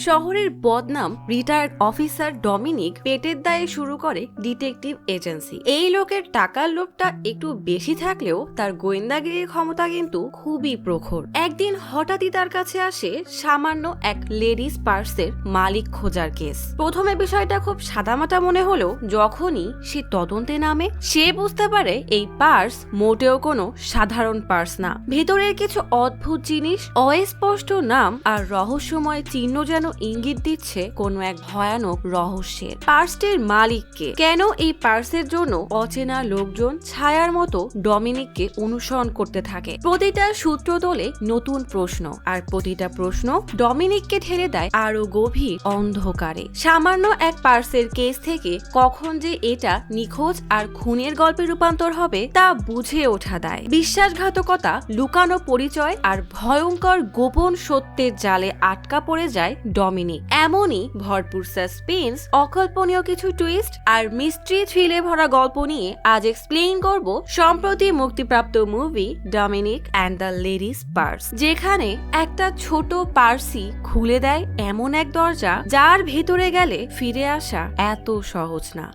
শহরের বদনাম retired officer Dominic পেটের দায়ে শুরু করে ডিটেকটিভ এজেন্সি। এই লোকের টাকার লোভটা একটু বেশি থাকলেও তার গোয়েন্দাগিরির ক্ষমতা কিন্তু খুবই প্রখর। একদিন হঠাৎই তার কাছে আসে সামান্য এক লেডিস পার্সের মালিক খোঁজার কেস। প্রথমে বিষয়টা খুব সাদামাটা মনে হলেও যখনই সে তদন্তে নামে সে বুঝতে পারে এই পার্স মোটেও কোনো সাধারণ পার্স না। ভেতরের কিছু অদ্ভুত জিনিস, অস্পষ্ট নাম আর রহস্যময় চিহ্ন যেন ইঙ্গিত দিচ্ছে কোনো এক ভয়ানক রহস্যের। পার্সটির মালিককে, কেন এই পার্সের জন্য অচেনা লোকজন ছায়ার মতো ডমিনিককে অনুসরণ করতে থাকে। প্রতিটা সূত্র তোলে নতুন প্রশ্ন, আর প্রতিটা প্রশ্ন ডমিনিককে ঠেলে দেয় আরো গভীর অন্ধকারে। সামান্য এক পার্সের কেস থেকে কখন যে এটা নিখোঁজ আর খুনের গল্পে রূপান্তর হবে তা বুঝে ওঠা দেয়। বিশ্বাসঘাতকতা, লুকানো পরিচয় আর ভয়ঙ্কর গোপন সত্যের জালে আটকা পড়ে যায় ডমিনিক। এমনই ভরপুর সাসপেন্স, অকল্পনীয় কিছু টুইস্ট আর মিস্ট্রি থ্রিলে ভরা গল্প নিয়ে আজ এক্সপ্লেইন করব সম্প্রতি মুক্তিপ্রাপ্ত movie Dominic and the ladies purse, যেখানে একটা ছোট পার্সি খুলে দেয় এমন এক দরজা যার ভেতরে গেলে ফিরে আসা এত সহজ না।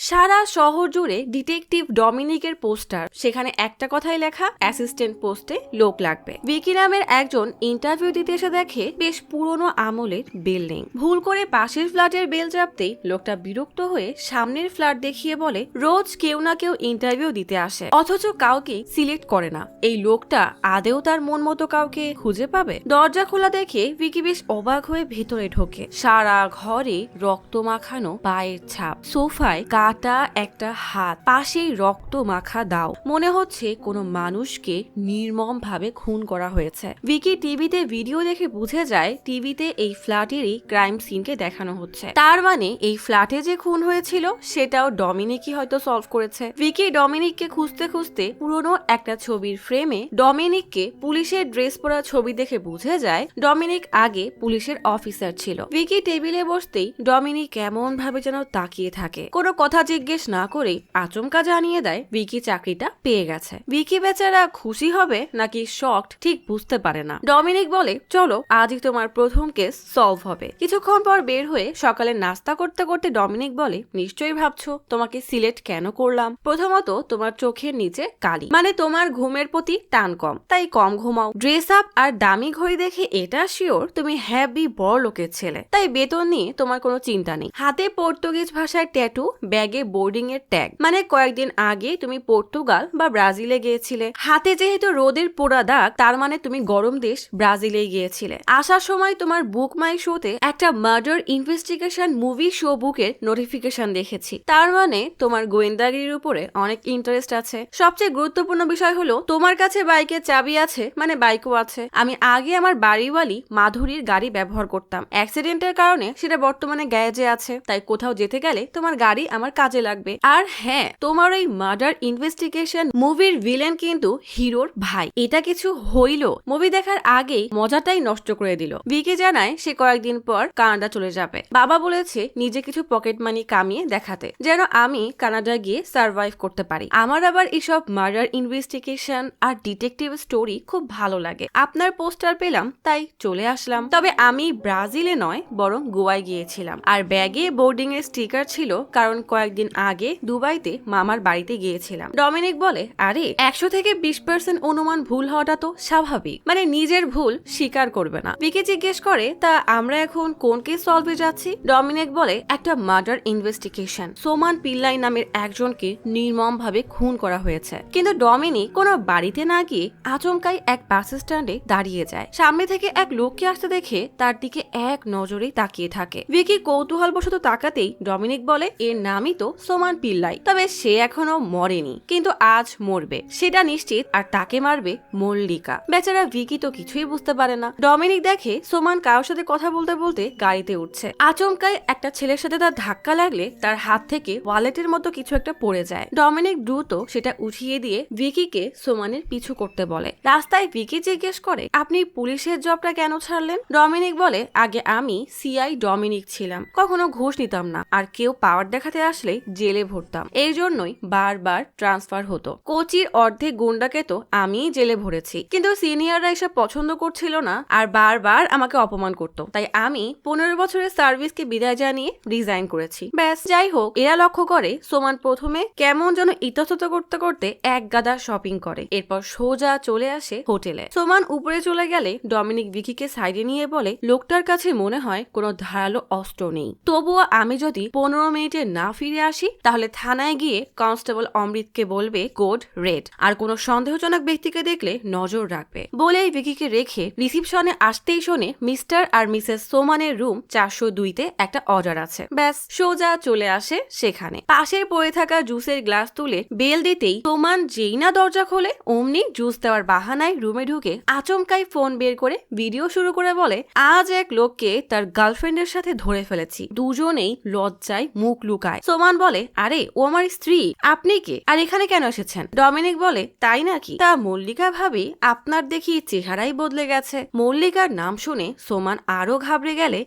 সারা শহর জুড়ে ডিটেকটিভ ডমিনিকের পোস্টার, সেখানে একটা কথাই লেখা, অ্যাসিস্ট্যান্ট পোস্টে লোক লাগবে। ভিকি নামের একজন ইন্টারভিউ দিতে এসে দেখে বেশ পুরনো আমলের বিল্ডিং। ভুল করে পাশের ফ্ল্যাটের বেল চাপতেই লোকটা বিরক্ত হয়ে সামনের ফ্ল্যাট দেখিয়ে বলে রোজ কেউ না কেউ ইন্টারভিউ দিতে আসে, অথচ কাউকে সিলেক্ট করে না। এই লোকটা আদেও তার মন মতো কাউকে খুঁজে পাবে? দরজা খোলা দেখে ভিকি বেশ অবাক হয়ে ভেতরে ঢোকে। সারা ঘরে রক্ত মাখানো পায়ের ছাপ, সোফায় কাটা একটা হাত, পাশেই রক্ত মাখা দাও। মনে হচ্ছে কোনো মানুষকে নির্মম ভাবে খুন করা হয়েছে। ভিকি টিভিতে ভিডিও দেখে বুঝে যায় টিভিতে এই ফ্ল্যাটেরই ক্রাইম সিনকে দেখানো হচ্ছে। তার মানে এই ফ্ল্যাটে যে খুন হয়েছিল সেটাও ডমিনিকই হয়তো সলভ করেছে। ভিকি ডমিনিককে খুঁজতে খুঁজতে পুরনো একটা ছবির ফ্রেমে ডমিনিককে পুলিশের ড্রেস পরা ছবি দেখে বুঝে যায় ডমিনিক আগে পুলিশের অফিসার ছিল। ভিকি টেবিলে বসতেই ডমিনিক কেমন ভাবে যেন তাকিয়ে থাকে। কোনো কথা জিজ্ঞেস না করেই আচমকা জানিয়ে দেয় ভিকি চাকরিটা পেয়ে গেছে। ভিকি বেচারা খুশি হবে নাকি শকড ঠিক বুঝতে পারে না। ডমিনিক বলে চলো আজই তোমার প্রথম কেস সলভ হবে। কিছুক্ষণ পর বের হয়ে সকালে নাস্তা করতে করতে ডমিনিক বলে নিশ্চয়ই ভাবছো তোমাকে সিলেক্ট কেন করলাম। প্রথমত তোমার চোখের নিচে কালি, মানে তোমার ঘুমের প্রতি টান কম, তাই কম ঘুমাও। ড্রেস আপ আর দামি ঘড়ি দেখে এটা শিওর তুমি হ্যাভি বড় লোকের ছেলে, তাই বেতন নিয়ে তোমার কোনো চিন্তা নেই। হাতে পর্তুগিজ ভাষায় ট্যাটু, ব্যাগে বোর্ডিং এর ট্যাগ, মানে কয়েকদিন আগে তুমি পর্তুগাল বা ব্রাজিলে গিয়েছিলে। হাতে যেহেতু রোদের পোড়া দাগ, তার মানে তুমি গরম দেশ ব্রাজিলে গিয়েছিলে। আসার সময় তোমার বুক মাই শোতে একটা মার্ডার ইনভেস্টিগেশন মুভি শো বুকের নোটিফিকেশন দেখেছি, তার মানে তোমার গোয়েন্দাগিরির উপরে অনেক ইন্টারেস্ট আছে। সবচেয়ে গুরুত্বপূর্ণ বিষয় হলো তোমার কাছে বাইকের চাবি আছে, মানে বাইকও আছে। আমি আগে আমার বাড়িওয়ালি মাধুরীর গাড়ি ব্যবহার করতাম, অ্যাক্সিডেন্টের কারণে সেটা বর্তমানে গ্যারেজে আছে, তাই কোথাও যেতে গেলে তোমার গাড়ি আমার কাজে লাগবে। আর হ্যাঁ, তোমার ওই মার্ডার ইনভেস্টিগেশন মুভির ভিলেন কিন্তু হিরোর ভাই। এটা কিছু হইল মুভি দেখার আগেই মজাটাই নষ্ট করে দিল। ভিকি জানায় সে কয়েকদিন পর কানাডা চলে যাবে। বাবা বলেছে নিজে কিছু পকেট মানি কামিয়ে দেখাতে, যেন আমি কানাডা গিয়ে সার্ভাইভ করতে পারি। আমার আবার এসব মার্ডার ইনভেস্টিগেশন আর ডিটেকটিভ স্টোরি খুব ভালো লাগে। আপনার পোস্টার পেলাম তাই চলে আসলাম। তবে আমি ব্রাজিলে নয় বরং গোয়ায় গিয়েছিলাম, আর ব্যাগে বোর্ডিং এর স্টিকার ছিল কারণ কয়েকদিন আগে দুবাইতে মামার বাড়িতে গিয়েছিলাম। ডমিনিক বলে আরে 100 থেকে 20% অনুমান ভুল হওয়াটা তো স্বাভাবিক, মানে নিজের ভুল স্বীকার করবে না। ভিকি জিজ্ঞেস করে তা আমরা এখন কোন কেস সলভে যাচ্ছি? ডমিনিক বলে একটা মার্ডার ইনভেস্টিগেশন, সোমান পিল্লাই নামের একজনকে নির্মম ভাবে খুন করা হয়েছে। কিন্তু ডমিনিক কোনো বাড়িতে না গিয়ে আচমকাই এক বাস স্ট্যান্ডে দাঁড়িয়ে যায়। সামনে থেকে এক লোককে আসতে দেখে তার দিকে এক নজরেই তাকিয়ে থাকে। ভিকি কৌতূহলবশত তাকাতেই ডমিনিক বলে এর নামই তো সোমান পিল্লাই, তবে সে এখনো মরেনি, কিন্তু আজ মরবে সেটা নিশ্চিত, আর তাকে মারবে মল্লিকা। বেচারা ভিকি তো কিছুই বুঝতে পারে না। ডমিনিক দেখে সোমান কারোর সাথে কথা বলতে বলতে গাড়িতে উঠছে। আচমকাই একটা ছেলের সাথে তার ধাক্কা লাগলে তার হাত থেকে ওয়ালেটের মতো কিছু একটা পড়ে যায়। ডমিনিক দ্রুত সেটা উঠিয়ে দিয়ে ভিকিকে সোমানের পিছু করতে বলে। রাস্তায় ভিকি জিজ্ঞেস করে আপনি পুলিশের জবটা কেন ছাড়লেন? ডমিনিক বলে আগে আমি সিআই ডমিনিক ছিলাম, কখনো ঘুষ নিতাম না, আর কেউ পাওয়ার দেখাতে আসলে আসলে জেলে ভরতাম, এই জন্যই বারবার ট্রান্সফার হতো। কোচির অর্ধেক গুন্ডাকে তো আমিই জেলে ভরেছি, কিন্তু সিনিয়ররা এসব পছন্দ করছিল না আর বারবার আমাকে অপমান করতো। তাই আমি 15 বছরের সার্ভিসকে বিদায় জানিয়ে রিজাইন করেছি। ব্যাস, যাই হোক, এরা লক্ষ্য করে সোমান প্রথমে কেমন যেন ইতস্তত করতে করতে এক গাদা শপিং করে, এরপর সোজা চলে আসে হোটেলে। সোমান উপরে চলে গেলে ডমিনিক ভিকিকে সাইডে নিয়ে বলে, লোকটার কাছে মনে হয় কোনো ধারালো অস্ত্র নেই, তবুও আমি যদি 15 মিনিটে না ফিরে আসি তাহলে থানায় গিয়ে কনস্টেবল অমৃতকে বলবে কোড রেড, আর কোনো সন্দেহজনক ব্যক্তিকে দেখলে নজর রাখবে। বলেই ভিকিকে রেখে রিসিপশনে আসতেই শোনে মিস্টার আর মিসেস সোমানের রুম 402-তে একটা অর্ডার আছে। ব্যাস, সোজা চলে আসে সেখানে। পাশের পড়ে থাকা জুসের গ্লাস তুলে বেল দিতেই সোমান যেই না দরজা খোলে অমনি জুস দেওয়ার বাহানায় রুমে ঢুকে আচমকাই ফোন বের করে ভিডিও শুরু করে বলে, আজ এক লোককে তার গার্লফ্রেন্ডের সাথে ধরে ফেলেছি। দুজনেই লজ্জায় মুখ লুকায়। সোমান বলে, আরে ও আমার স্ত্রী, আপনি কে আর এখানে কেন এসেছেন? ডমিনিক বলে, তাই নাকি? তা মল্লিকা ভাবি, আপনার দেখি চেহারাই বদলে গেছে। মল্লিকার নাম শুনে সোমান আরো ঘাবড়ে গেলে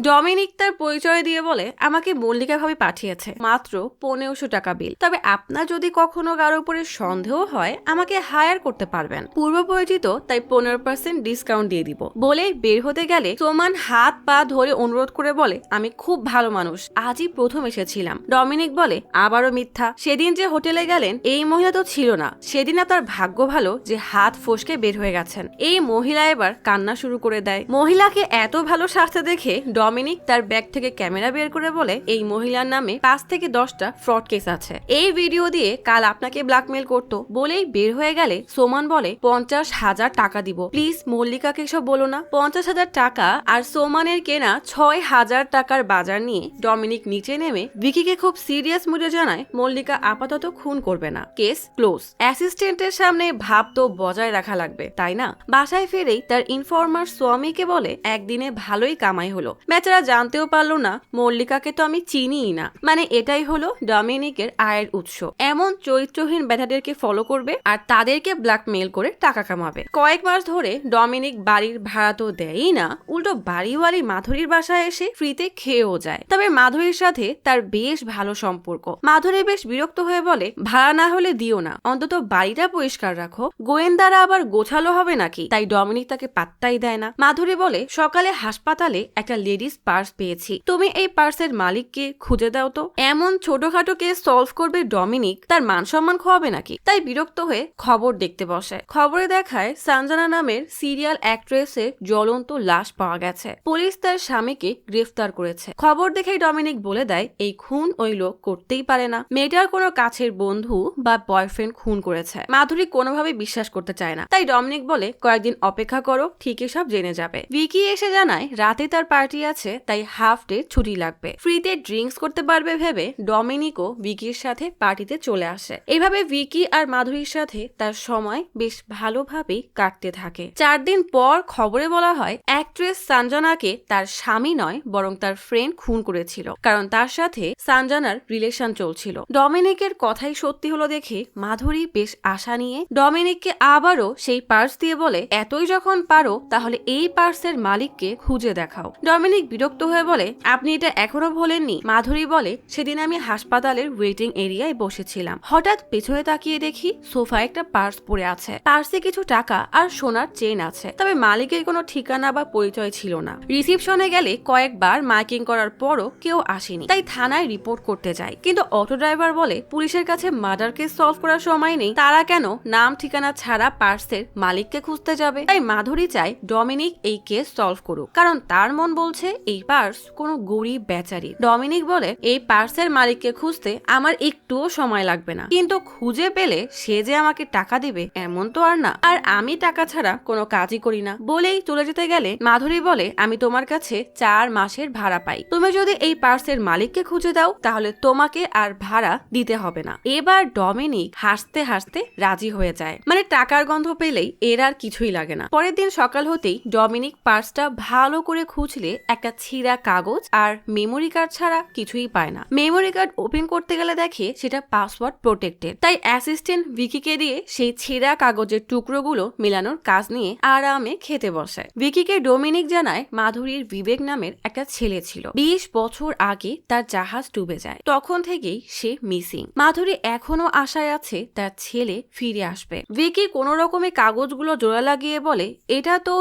ডমিনিক তার পরিচয় দিয়ে বলে, আমাকে মল্লিকা ভাবি পাঠিয়েছে, মাত্র 1500 টাকা বিল। তবে আপনার যদি কখনো কারো উপরে সন্দেহ হয় আমাকে হায়ার করতে পারবেন, পূর্ব পরিচিত, তাই 15% ডিসকাউন্ট দিয়ে দিব। বলে বের হতে গেলে সোমান হাত পা ধরে অনুরোধ করে বলে, আমি খুব ভালো মানুষ, আজই প্রথম এসেছিলাম। ডমিনিক বলে, আবারও মিথ্যা, সেদিন যে হোটেলে গেলেন এই মহিলা তো ছিল না। সেদিন আপনার ভাগ্য ভালো যে হাত ফসকে বের হয়ে গেছেন। এই মহিলা এবার কান্না শুরু করে দেয়। মহিলাকে এত ভালো সাজতে দেখে ডমিনিক তার ব্যাগ থেকে ক্যামেরা বের করে বলে, এই মহিলার নামে 5 থেকে 10টা ফ্রড কেস আছে, এই ভিডিও দিয়ে কাল আপনাকে ব্ল্যাকমেল করতো। বলেই বের হয়ে গেলে সোমান বলে, 50,000 টাকা দিব, প্লিজ মল্লিকাকে সব বলো না। 50,000 টাকা আর সোমানের কেনা 6,000 টাকার বাজার নিয়ে ডমিনিক নিচে নেমে ভিকিকে খুব সিরিয়াস মুডে জানায়, মল্লিকা আপাতত খুন করবে না, কেস ক্লোজ। অ্যাসিস্ট্যান্টের সামনে ভাব তো বজায় রাখা লাগবে, তাই না? বাসায় ফিরেই তার ইনফর্মার স্বামীকে বলে, একদিনে ভালোই কামাই হলো। বেচারা জানতেও পারলো না মল্লিকাকে তো আমি চিনিই না। মানে এটাই হলো ডমিনিকের আয়ের উৎস। এমন চরিত্রহীন ব্যাটাদেরকে ফলো করবে আর তাদেরকে ব্ল্যাকমেইল করে টাকা কামাবে। কয়েক মাস ধরে ডমিনিক বাড়ির ভাড়া তো দেয়ই না, উল্টো বাড়িওয়ালি মাধুরীর বাসায় এসে ফ্রিতে খেয়েও যায়। তবে মাধুরীর সাথে তার বেশ ভালো সম্পর্ক। মাধুরী বেশ বিরক্ত হয়ে বলে, ভাড়া না হলে দিও না, অন্তত বাড়িটা পরিষ্কার রাখো, গোয়েন্দারা আবার গোছালো হবে নাকি? তাই ডমিনিক তাকে পাত্তাই দেয় না। মাধুরী বলে, সকালে হাসপাতালে একটা লেডিস পার্স পেয়েছি, তুমি এই পার্সের মালিককে খুঁজে দাও তো। এমন ছোটখাটো কেস সলভ করবে ডমিনিক, তার মান সম্মান খোয়াবে নাকি? তাই বিরক্ত হয়ে খবর দেখতে বসে। খবরে দেখায় সঞ্জনা নামের সিরিয়াল অ্যাক্ট্রেসের জ্বলন্ত লাশ পাওয়া গেছে, পুলিশ তার স্বামীকে গ্রেফতার করেছে। খবর দেখেই ডমিনিক বলে দেয়, এই খুন ওই লোক করতেই পারে না, মেয়েটার কোনো কাছের বন্ধু বা বয়ফ্রেন্ড খুন করেছে। মাধুরী কোনোভাবে বিশ্বাস করতে চায় না, তাই ডমিনিক বলে, কয়েকদিন অপেক্ষা করো, ঠিকই সব জেনে যাবে। ভিকি এসে জানায় রাতে তার পার্টি আছে, তাই হাফ ডে ছুটি লাগবে। ফ্রিতে ড্রিঙ্কস করতে পারবে ভেবে ডমিনিকও ভিকির সাথে পার্টিতে চলে আসে। এইভাবে ভিকি আর মাধুরীর সাথে তার সময় বেশ ভালোভাবেই কাটতে থাকে। 4 দিন পর খবরে বলা হয়, অ্যাক্ট্রেস সঞ্জনাকে তার স্বামী নয় বরং তার ফ্রেন্ড খুন করেছিল, কারণ তার সাথে সঞ্জনার রিলেশন চলছিল। ডমিনিকের কথাই সত্যি হলো দেখে মাধুরী বেশ আশা নিয়ে ডমিনিককে আবারও সেই পার্স দিয়ে বলে, এতই যখন পারো তাহলে এই পার্সের মালিককে খুঁজে দেখাও। ডমিনিক বিরক্ত হয়ে বলে, আপনি এটা এখনো ভোলেননি? মাধুরী বলে, সেদিন আমি হাসপাতালের ওয়েটিং এরিয়ায় বসেছিলাম, হঠাৎ পেছনে তাকিয়ে দেখি সোফায় একটা পার্স পড়ে আছে, পার্সে কিছু টাকা আর সোনার চেন আছে, তবে মালিকের কোনো ঠিকানা বা পরিচয় ছিল না। রিসিপশনে গেলে কয়েকবার মাইকিং করার পরও কেউ আসেনি, তাই থানায় রিপোর্ট করতে যায়। কিন্তু অটো ড্রাইভার বলে, পুলিশের কাছে মার্ডার কেস সলভ করার সময় নেই, তারা কেন নাম ঠিকানা ছাড়া পার্সের মালিককে খুঁজতে যাবে? তাই মাধুরী চায় ডমিনিক এই কেস সলভ করুক, কারণ তার মন বলছে এই পার্স কোনো গরিব বেচারি। ডমিনিক বলে, এই পার্সের মালিককে খুঁজতে আমার একটুও সময় লাগবে না, কিন্তু খুঁজে পেলে সে যে আমাকে টাকা দিবে এমন তো আর না, আর আমি টাকা ছাড়া কোনো কাজই করি না। বলেই চলে যেতে গেলে মাধুরী বলে, আমি তোমার কাছে 4 মাসের ভাড়া পাই, তুমি যদি এই পার্সের মালিককে খুঁজে দাও তাহলে তোমাকে আর ভাড়া দিতে হবে না। এবার ডমিনিক হাসতে হাসতে রাজি হয়ে যায়, মানে টাকার গন্ধ পেলেই এর আর কিছুই লাগে না। পরের দিন সকাল হতেই ডমিনিক পার্সটা ভালো করে খুঁজলে একটা ছিঁড়া কাগজ আর মেমোরি কার্ড ছাড়া কিছুই পায় না। মেমোরি কার্ড ওপেন করতে গেলে দেখে সেটা পাসওয়ার্ড প্রোটেক্টেড, তাই অ্যাসিস্ট্যান্ট ভিকিকে দিয়ে সেই ছেঁড়া কাগজের টুকরোগুলো মেলানোর কাজ নিয়ে আরামে খেতে বসে। ভিকিকে ডমিনিক জানায় মাধুরীর বিবেক নামের একটা ছেলে ছিল, 20 বছর আগে তার জাহাজ ডুবে যায়। তখন থেকেই সে মিসিং। মাধুরী এখনো আশায় আছে তার ছেলে ফিরে আসবে। ভিকি কোনো রকমে কাগজগুলো জোড়া লাগিয়ে বলে, এটা তো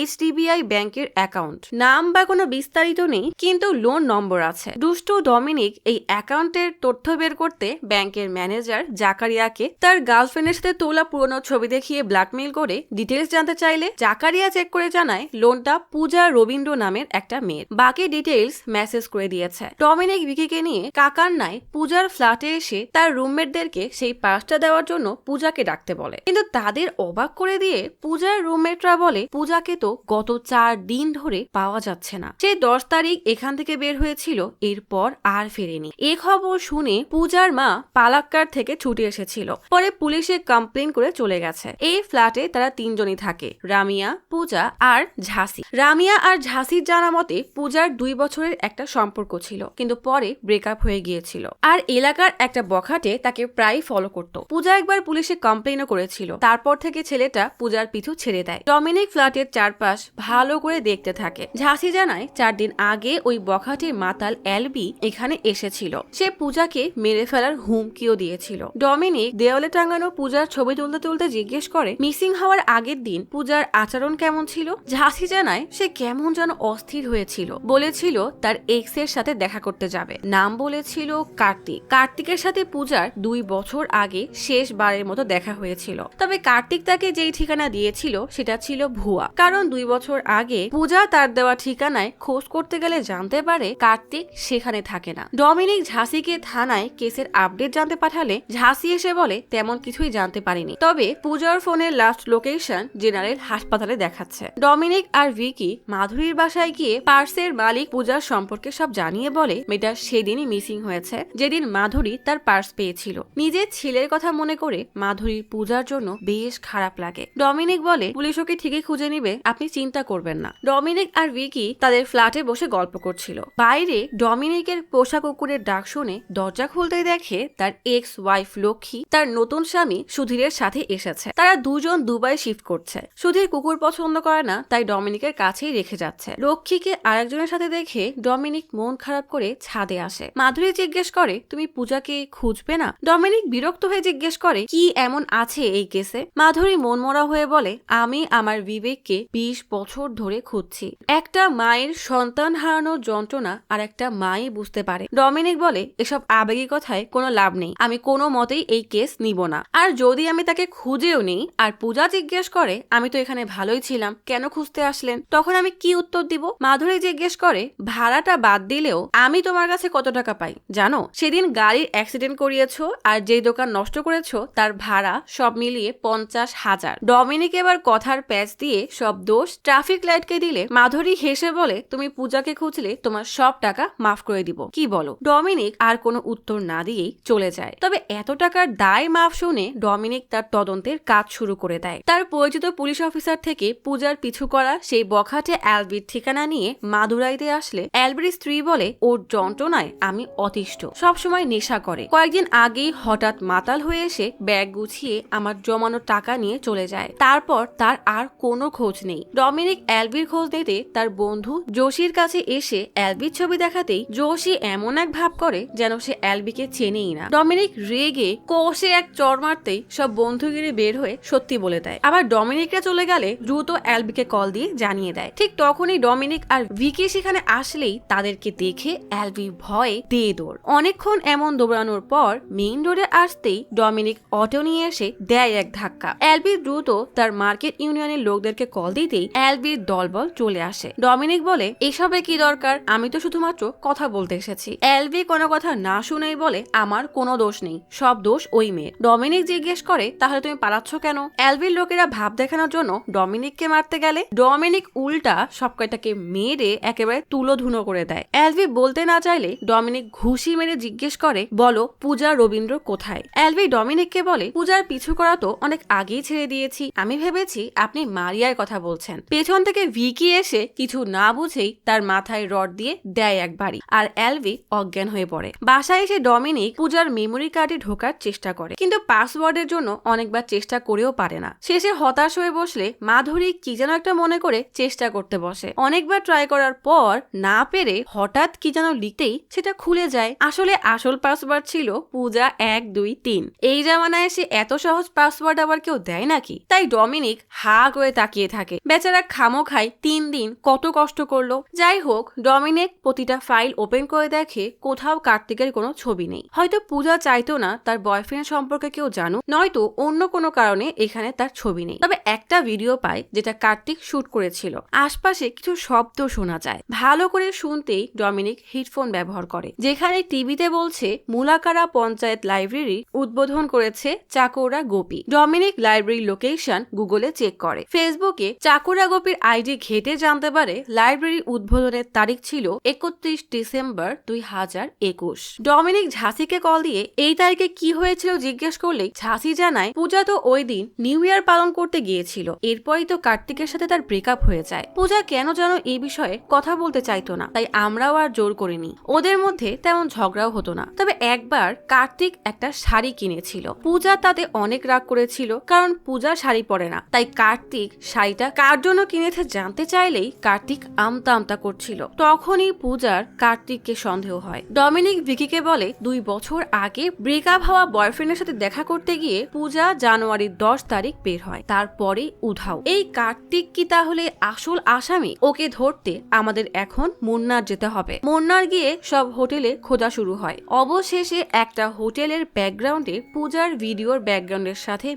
HDBI ব্যাংকের অ্যাকাউন্ট, নাম বা কোনো বিস্তারিত নেই, কিন্তু লোন নম্বর আছে। দুষ্টু ডমিনিক এই অ্যাকাউন্টের তথ্য বের করতে ব্যাংকের ম্যানেজার জাকারিয়াকে তার গার্লফ্রেন্ডের সাথে তোলা পুরনো ছবি দেখিয়ে ব্ল্যাকমেইল করে ডিটেলস জানতে চাইলে জাকারিয়া চেক করে জানায় লোনটা পূজা রবীন্দ্র নামের একটা মেয়ের। বাকি ডিটেলস মেসেজ করে দিয়েছে। ডমিনিক ভিকিকে নিয়ে কাকান্নায় পূজার ফ্ল্যাটে এসে তার রুমমেটদেরকে সেই পার্সটা দেওয়ার জন্য পূজাকে ডাকতে বলে, কিন্তু তাদের অবাক করে দিয়ে পূজার রুমমেটরা বলে পূজাকে তো গত 4 দিন ধরে পাওয়া যাচ্ছে না। সে 10 তারিখ এখান থেকে বের হয়েছিল, এরপর আর ফেরেনি। এ খবর শুনে পূজার মা পালাক্কার থেকে ছুটে এসেছিল। পরে পুলিশে কমপ্লেন করে চলে গেছে। এই ফ্ল্যাটে তারা 3 জনই থাকে, রামিয়া, পূজা আর ঝাঁসি। রামিয়া আর ঝাঁসির জানা মতে পূজার 2 বছরের একটা সম্পর্ক ছিল, কিন্তু পরে ব্রেকআপ হয়ে গিয়েছিল। আর এলাকার একটা বখাটে তাকে প্রায় ফলো করত। পূজা একবার পুলিশে কমপ্লেনও করেছিল। তারপর থেকে ছেলেটা পূজার পিছু ছেড়ে দেয়। ডমিনিক ফ্ল্যাটের চারপাশ ভালো করে দেখতে থাকে। ঝাঁসি জানায় 4 দিন আগে ওই বখাটের মাতাল এলবি এখানে এসেছিল। সে পূজাকে মেরে ফেলার হুমকিও দিয়েছিল। ডমিনিক দেওয়ালে টাঙানো পূজার ছবি তুলতে তুলতে জিজ্ঞেস করে মিসিং হওয়ার আগের দিন পূজার আচরণ কেমন ছিল। ঝাঁসি জানায় সে কেমন যেন অস্থির হয়েছিল, বলেছিল তার এক্স এর সাথে দেখা করতে যাবে। নাম বলেছিল কার্তিক। কার্তিকের সাথে পূজার 2 বছর আগে শেষবারের মতো দেখা হয়েছিল। তবে কার্তিক তাকে যেই ঠিকানা দিয়েছিল সেটা ছিল ভুয়া, কারণ 2 বছর আগে পূজা তার দেওয়া ঠিকানায় খোঁজ করতে গেলে জানতে পারে কার্তিক সেখানে থাকে না। ডমিনিক ঝাঁসিকে থানায় কেসের আপডেট জানতে পাঠালে ঝাঁসি এসে বলে তেমন কিছুই জানতে পারিনি, তবে পূজার ফোনের লাস্ট লোকেশন জেনারেল হাসপাতালে দেখাচ্ছে। ডমিনিক আর ভিকি মাধুরীর বাসায় গিয়ে পার্সের মালিক পূজার সম্পর্কে সব জানিয়ে বলে মেয়েটা সেদিনই মিসিং হয়েছে যেদিন মাধুরী তার পার্স পেয়েছিল। নিজের ছেলের কথা মনে করে মাধুরীর পূজার জন্য বেশ খারাপ লাগে। ডমিনিক বলে পুলিশ ওকে ঠিকই খুঁজে নিবে, আপনি চিন্তা করবেন না। ডমিনিক আর ভিকি তাদের ফ্ল্যাটে বসে গল্প করছিল। বাইরে ডমিনিকের পোষা কুকুরের ডাক শুনে দরজা খুলতেই দেখে তার এক্স ওয়াইফ লক্ষ্মী তার নতুন স্বামী সুধীরের সাথে এসেছে। তারা দুজন দুবাই শিফট করছে। সুধীর কুকুর পছন্দ করে না, তাই ডমিনিকের কাছেই রেখে যাচ্ছে। লক্ষ্মীকে আরেকজনের সাথে দেখে ডমিনিক মন খারাপ করে ছাদে আসে। মাধুরী জিজ্ঞেস করে তুমি পূজাকে খুঁজবে না? ডমিনিক বিরক্ত হয়ে জিজ্ঞেস করে কি এমন আছে এই কেসে? মাধুরী মনমরা হয়ে বলে আমি আমার বিবেককে 20 বছর ধরে খুঁজছি। একটা মায়ের সন্তান হারানোর যন্ত্রণা আর একটা মাই বুঝতে পারে। ডমিনিক বলে এসব আবেগী কথায় কোনো লাভ নেই, আমি কোনো মতেই এই কেস নিব না। আর যদি আমি তাকে খুঁজেও নিই আর পূজা জিজ্ঞেস করে আমি তো এখানে ভালোই ছিলাম, কেন খুঁজতে আসলেন? তখন আমি কি উত্তর দিব? মাধুরী জিজ্ঞেস করে ভাড়াটা বাদ দিলেও আমি তোমার কাছে কত টাকা পাই জানো? সেদিন গাড়ির অ্যাক্সিডেন্ট করিয়েছো আর যেই দোকান নষ্ট করেছো তার ভাড়া সব মিলিয়ে 50,000। ডমিনিক এবার কথার প্যাচ দিয়ে সব দোষ ট্রাফিক লাইটকে দিলে মাধুরী হেসে বলে তুমি পূজাকে খুঁজলে তোমার সব টাকা মাফ করে দিব, কি বলো? ডমিনিক আর কোনো উত্তর না দিয়েই চলে যায়। তবে এত টাকার দায় মাফ শুনে ডমিনিক তার তদন্তের কাজ শুরু করে দেয়। তার পরিচিত পুলিশ অফিসার থেকে পূজার পিছু করা সেই বখাটে অ্যালবির ঠিকানা নিয়ে মাদুরাইতে আসলে অ্যালবির স্ত্রী বলে ওর যন্ত্রণায় আমি অতিষ্ঠ, সবসময় নেশা করে। কয়েকদিন আগেই হঠাৎ মাতাল হয়ে এসে ব্যাগ গুছিয়ে আমার জমানো টাকা নিয়ে চলে যায়। তারপর তার আর কোনো খোঁজ নেই। ডমিনিক অ্যালবির খোঁজ নিতে তার বন্ধু জোশির কাছে এসে অ্যালবির ছবি দেখাতেই জোশি এমন এক ভাব করে যেন সে অ্যালবিকে চেনেই না। ডমিনিক রেগে কষে এক চড় মারতেই সব বন্ধুগিরি বের হয়ে সত্যি বলে দেয়। আবার ডমিনিকরা চলে গেলে দ্রুত অ্যালবিকে কল দিয়ে জানিয়ে দেয়। ঠিক তখনই ডমিনিক আর ভিকি সেখানে আসলেই তাদেরকে দেখে অ্যালবি ভয়ে দিয়ে দৌড়। অনেকক্ষণ এমন দৌড়ানোর পর মেইন রোডে আসতেই ডমিনিক অটো নিয়ে এসে দেয় এক ধাক্কা। অ্যালবি দ্রুত তার মার্কেট ইউনিয়নের লোকদেরকে কল দিতেই অ্যালবির দলবল চলে আসে। ডমিনিক বলে এসবে কি দরকার, আমি তো শুধুমাত্র কথা বলতে এসেছি। অ্যালবি কোনো কথা না শুনেই বলে আমার কোনো দোষ নেই, সব দোষ ওই মেয়ের। ডমিনিক জিজ্ঞেস করে তাহলে তুমি পালাচ্ছ কেন? অ্যালবির লোকেরা ভাব দেখানোর জন্য ডমিনিককে মারতে গেলে ডমিনিক উল্টা সব কয়টাকে মেরে একেবারে তুলোধুনো করে দেয়। অ্যালবি বলতে না চাইলে ডমিনিক ঘুষি মেরে জিজ্ঞেস করে বলো পূজা রবীন্দ্র কোথায়? অ্যালবি ডমিনিককে বলে পূজার পিছু করা তো অনেক আগেই ছেড়ে দিয়েছি, আমি ভেবেছি আপনি মারিয়ার কথা বলছেন। পেছন থেকে ভিকি এসে কিছু না বুঝেই তার মাথায় রড দিয়ে দেয় এক বাড়ি আর অ্যালবি অজ্ঞান হয়ে পড়ে। বাসায় এসে ডমিনিক পূজার মেমোরি কার্ডে ঢোকার চেষ্টা করে, কিন্তু পাসওয়ার্ডের জন্য অনেকবার চেষ্টা করেও পারে না। শেষে হতাশ হয়ে বসলে মাধুরী কি যেন একটা মনে করে চেষ্টা করতে বসে। অনেকবার ট্রাই করার পর না পেরে হঠাৎ কি যেন লিখতেই সে সেটা খুলে যায়। আসলে আসল পাসওয়ার্ড ছিল পূজা 123। এই জামানায় এসে এত সহজ পাসওয়ার্ড আবার কেউ দেয় নাকি? তাই ডমিনিক হা করে তাকিয়ে থাকে। বেচারা খামোখাই 3 দিন কত কষ্ট করলো। যাই হোক, ডমিনিক প্রতিটা ফাইল ওপেন করে দেখে কোথাও কার্তিকের কোনো ছবি নেই। হয়তো পূজা চাইতো না তার বয়ফ্রেন্ড সম্পর্কে কেউ জানুক, নয়তো অন্য কোনো কারণে এখানে তার ছবি নেই। তবে একটা ভিডিও পায় যেটা কার্তিক শুট করেছিল। আশপাশে কিছু শব্দ শোনা যায়। ভালো করে শুনতেই ডমিনিক হেডফোন ব্যবহার করে। যেখানে টিভিতে বলছে মুলাকারা পঞ্চায়েত লাইব্রেরি উদ্বোধন করেছে চাকৌরা গোপী। ডমিনিক লাইব্রেরির লোকেশন গুগলে চেক করে। ফেসবুকে চাকৌরা গোপীর আইডি ঘেটে জানতে পারে লাইব্রেরি উদ্বোধনের তারিখ ছিল 31 ডিসেম্বর 2021। ডমিনিক ঝাঁসিকে কল দিয়ে এই তারিখে কি হয়েছিল জিজ্ঞেস করলেই ঝাঁসি জানায় পূজা তো ওই দিন নিউ ইয়ার পালন করতে গিয়েছিল। এরপরই তো কার্তিকের সাথে তার ব্রেকআপ হয়ে যায়। পূজা কেন যেন এই বিষয়ে কথা বলতে চাইতো না, তাই আমরাও আর জোর করিনি। ওদের মধ্যে তেমন ঝগড়াও হতো না। তবে একবার কার্তিক একটা শাড়ি কিনেছিল। পূজা তাতে অনেক রাগ করেছিল, কারণ পূজা শাড়ি পরে না। তাই কার্তিক শাড়িটা কার জন্য কিনেছে জানতে চাইলেই কার্তিক আমতা আমতা করছিল। তখনই পূজার কার্তিককে সন্দেহ হয়। ডমিনিক ভিকিকে বলে 2 বছর আগে ব্রেকআপ হওয়া বয়ফ্রেন্ডের সাথে দেখা করতে গিয়ে পূজা জানুয়ারির 10 তারিখ বের হয়, তারপরে উধাও। এই কার্তিক কি তাহলে আসল আসামি? ওকে ধরতে আমাদের এখন মুন্নার যেতে হবে। মুন্নার গিয়ে সব হোটেলে খোঁজা শুরু হয়। অবশেষে একটা হোটেলের ব্যাকগ্রাউন্ডে পূজার ভিডিওর ব্যাকগ্রাউন্ডের সাথে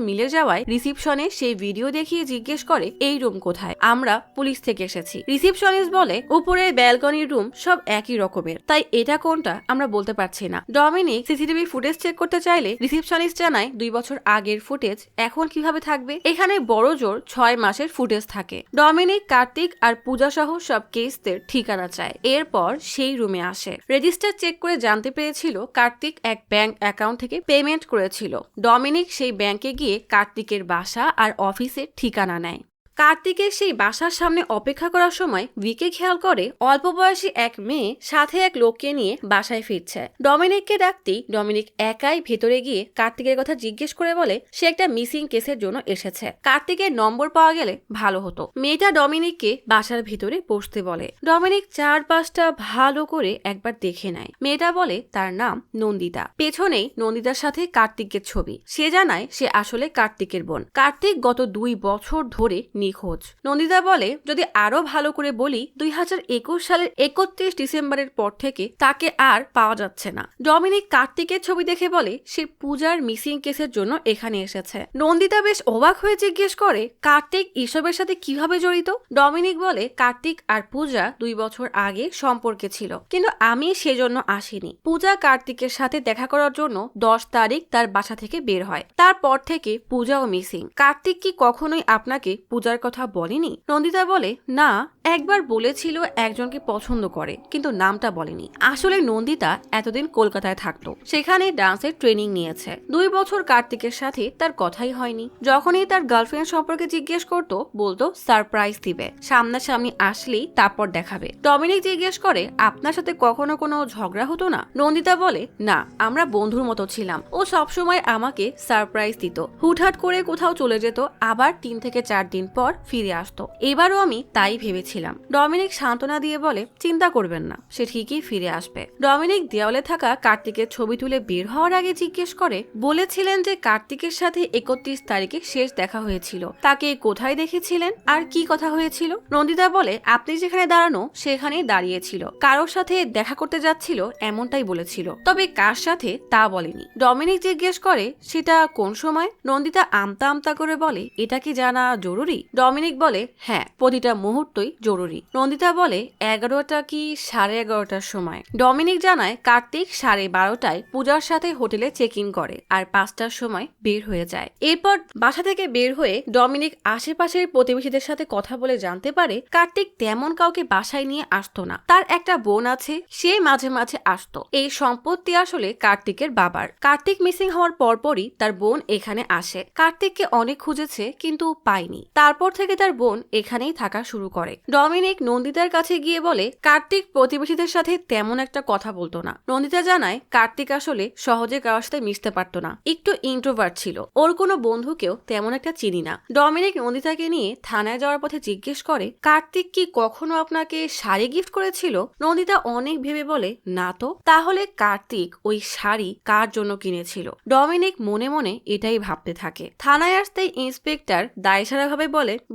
মিলে যাওয়ায় রিসিপশনে সেই ভিডিও দেখিয়ে জিজ্ঞেস করে এই রুম কোথায়, আমরা পুলিশ থেকে এসেছি। রিসিপশনিস্ট বলে উপরের ব্যালকনির রুম সব একই রকমের, তাই এটা কোনটা আমরা বলতে পারছি না। ডমিনিক সিসিটিভি ফুটেজ চেক করতে চাইলে রিসিপশনিস্ট জানায় 2 বছর আগের ফুটেজ এখন কিভাবে থাকবে। এখানে বড় জোর 6 মাসের ফুটেজ থাকে। ডমিনিক, কার্তিক আর পূজা সহ সব কেসদের ঠিকানা চায়। এরপর সেই রুমে আসে। রেজিস্টার চেক করে জানতে পেরেছিল কার্তিক এক ব্যাংক অ্যাকাউন্ট থেকে পেমেন্ট করেছিল। ডমিনিক সেই ব্যাংকে গিয়ে কার্তিকের বাসা আর অফিসের ঠিকানা নেয়। কার্তিকের সেই বাসার সামনে অপেক্ষা করার সময় ভিকে খেয়াল করে অল্প বয়সী এক মেয়ে সাথে এক লোককে নিয়ে বাসায় ফিরছে। ডমিনিককে ডাকতেই ডমিনিক একাই ভেতরে গিয়ে কার্তিকের কথা জিজ্ঞেস করে বলে সে একটা মিসিং কেসের জন্য এসেছে। কার্তিকের নম্বর পাওয়া গেলে ভালো হতো। মেয়েটা ডমিনিককে বাসার ভিতরে বসতে বলে। ডমিনিক চারপাশটা ভালো করে একবার দেখে নেয়। মেয়েটা বলে তার নাম নন্দিতা। পেছনেই নন্দিতার সাথে কার্তিকের ছবি। সে জানায় সে আসলে কার্তিকের বোন। কার্তিক গত 2 বছর ধরে নিখোঁজ। নন্দিতা বলে যদি আরো ভালো করে বলি 2021 সালের 31 ডিসেম্বরের পর থেকে তাকে আর পাওয়া যাচ্ছে না। ডমিনিক কার্তিকের ছবি দেখে বলে সে পূজার মিসিং কেসের জন্য এখানে এসেছে। নন্দিতা বেশ অবাক হয়ে জিজ্ঞেস করে কার্তিক এসবের সাথে কিভাবে জড়িত। ডমিনিক বলে কার্তিক আর পূজা 2 বছর আগে সম্পর্কে ছিল, কিন্তু আমি সেজন্য আসিনি। পূজা কার্তিকের সাথে দেখা করার জন্য 10 তারিখ তার বাসা থেকে বের হয়। তারপর থেকে পূজাও মিসিং। কার্তিক কি কখনোই আপনাকে পূজার কথা বলেনি? নন্দিতা বলে না, একবার বলেছিল একজনকে পছন্দ করে, কিন্তু নামটা বলেনি। আসলে নন্দিতা এতদিন কলকাতায় থাকতো, সেখানে ডান্সের ট্রেনিং নিয়েছে। 2 বছর কার্তিকের সাথে তার কথাই হয়নি। যখনই তার গার্লফ্রেন্ড সম্পর্কে জিজ্ঞেস করতো বলতো সারপ্রাইজ দিবে, সামনাসামনি আসলেই তারপর দেখাবে। ডমিনিক জিজ্ঞেস করে আপনার সাথে কখনো কোনো ঝগড়া হতো না? নন্দিতা বলে না, আমরা বন্ধুর মতো ছিলাম। ও সবসময় আমাকে সারপ্রাইজ দিত, হুটহাট করে কোথাও চলে যেত, আবার 3 থেকে 4 দিন পর ফিরে আসতো। এবারও আমি তাই ভেবেছিলাম। ডমিনিক সান্ত্বনা দিয়ে বলে চিন্তা করবেন না, সে ঠিকই ফিরে আসবে। ডমিনিক দেওয়ালে থাকা কার্তিকের ছবি তুলে বের হওয়ার আগে জিজ্ঞেস করে বলেছিলেন যে কার্তিকের সাথে 31 তারিখে শেষ দেখা হয়েছিল, তাকে কোথায় দেখেছিলেন আর কি কথা হয়েছিল? নন্দিতা বলে আপনি যেখানে দাঁড়ানো সেখানেই দাঁড়িয়েছিল, কারোর সাথে দেখা করতে যাচ্ছিল এমনটাই বলেছিল, তবে কার সাথে তা বলেনি। ডমিনিক জিজ্ঞেস করে সেটা কোন সময়? নন্দিতা আমতা আমতা করে বলে এটা কি জানা জরুরি? ডমিনিক বলে হ্যাঁ, প্রতিটা মুহূর্তই জরুরি। নন্দিতা বলে 11টা কি 11:30টার সময়? ডমিনিক জানায় কার্তিক 12:30টায় পূজার সাথে হোটেলে চেক ইন করে আর 5টার সময় বের হয়ে যায়। এরপর বাসা থেকে বের হয়ে ডমিনিক আশেপাশের প্রতিবেশীদের সাথে কথা বলে জানতে পারে কার্তিক তেমন কাউকে বাসায় নিয়ে আসতো না। তার একটা বোন আছে, সে মাঝে মাঝে আসতো। এই সম্পত্তি আসলে কার্তিকের বাবার। কার্তিক মিসিং হওয়ার পরপরই তার বোন এখানে আসে। কার্তিককে অনেক খুঁজেছে কিন্তু পায়নি। তারপর তারপর থেকে তার বোন এখানেই থাকা শুরু করে। ডমিনিক নন্দিতার কাছে গিয়ে বলে কার্তিক প্রতিবেশীদের সাথে তেমন একটা কথা বলতো না। নন্দিতা জানায় কার্তিক আসলে সহজে কারোর সাথে মিশতে পারতো না, একটু ইন্ট্রোভার্ট ছিল, ওর কোনো বন্ধুকেও তেমন একটা চিনি না। ডমিনিক নন্দিতাকে নিয়ে থানায় যাওয়ার পথে জিজ্ঞেস করে কার্তিক কি কখনো আপনাকে শাড়ি গিফট করেছিল? নন্দিতা অনেক ভেবে বলে না তো। তাহলে কার্তিক ওই শাড়ি কার জন্য কিনেছিল? ডমিনিক মনে মনে এটাই ভাবতে থাকে। থানায় আসতেই ইন্সপেক্টর দায়সারা ভাবে